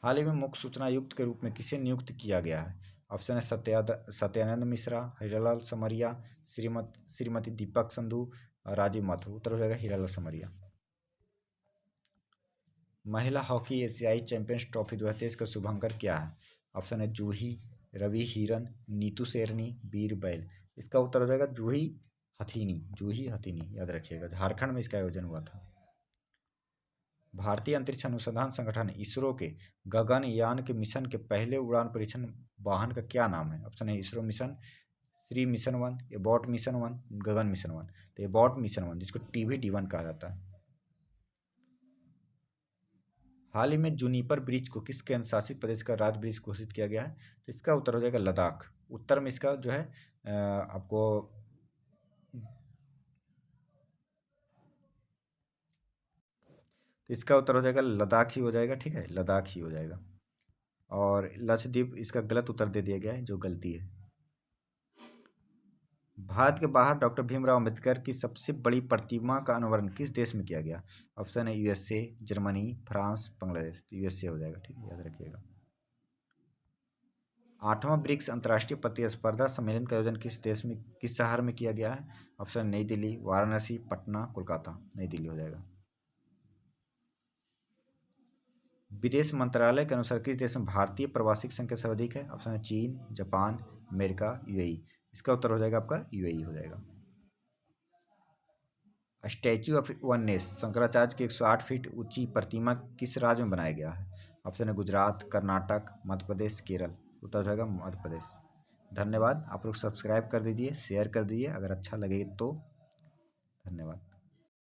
हाल ही में मुख्य सूचना आयुक्त के रूप में किसे नियुक्त किया गया है? ऑप्शन है सत्यानंद मिश्रा, हीरालाल समरिया, श्रीमती दीपक संधू, राजीव माथुर। उत्तर हो जाएगा हीरालाल समरिया। महिला हॉकी एशियाई चैंपियंस ट्रॉफी 2023 का शुभांकर क्या है? ऑप्शन है जूही, रवि हिरन, नीतू शेरनी, वीर बैल। इसका उत्तर हो जाएगा जूही हथीनी, जूही हथीनी, याद रखिएगा। झारखंड में इसका आयोजन हुआ था। भारतीय अंतरिक्ष अनुसंधान संगठन इसरो के गगनयान के मिशन के पहले उड़ान परीक्षण वाहन का क्या नाम है? ऑप्शन है ISRO mission, Shri mission 1, Abbott mission 1, गगन मिशन 1। तो एबॉट मिशन 1, जिसको TVD-1 कहा जाता है। हाल ही में जूनिपर ब्रिज को किस केंद्र शासित प्रदेश का राज्य ब्रिज घोषित किया गया है? तो इसका उत्तर हो जाएगा लद्दाख। उत्तर में इसका जो है आपको तो इसका उत्तर हो जाएगा लद्दाख ही हो जाएगा। ठीक है, लद्दाख ही हो जाएगा। और लक्षद्वीप इसका गलत उत्तर दे दिया गया है, जो गलती है। भारत के बाहर डॉक्टर भीमराव अंबेडकर की सबसे बड़ी प्रतिमा का अनावरण किस देश में किया गया? ऑप्शन है USA, जर्मनी, फ्रांस, बांग्लादेश। तो USA हो जाएगा। ठीक है, याद रखिएगा। 8वां ब्रिक्स अंतर्राष्ट्रीय प्रतिस्पर्धा सम्मेलन का आयोजन किस देश में, किस शहर में किया गया है? ऑप्शन नई दिल्ली, वाराणसी, पटना, कोलकाता। नई दिल्ली हो जाएगा। विदेश मंत्रालय के अनुसार किस देश में भारतीय प्रवासी की संख्या सर्वाधिक है? ऑप्शन है चीन, जापान, अमेरिका, UAE। इसका उत्तर हो जाएगा आपका UAE हो जाएगा। स्टैच्यू ऑफ वननेस शंकराचार्य की 108 फीट ऊंची प्रतिमा किस राज्य में बनाया गया है? ऑप्शन है गुजरात, कर्नाटक, मध्य प्रदेश, केरल। उत्तर हो जाएगा मध्य प्रदेश। धन्यवाद। आप लोग सब्सक्राइब कर दीजिए, शेयर कर दीजिए अगर अच्छा लगे तो। धन्यवाद।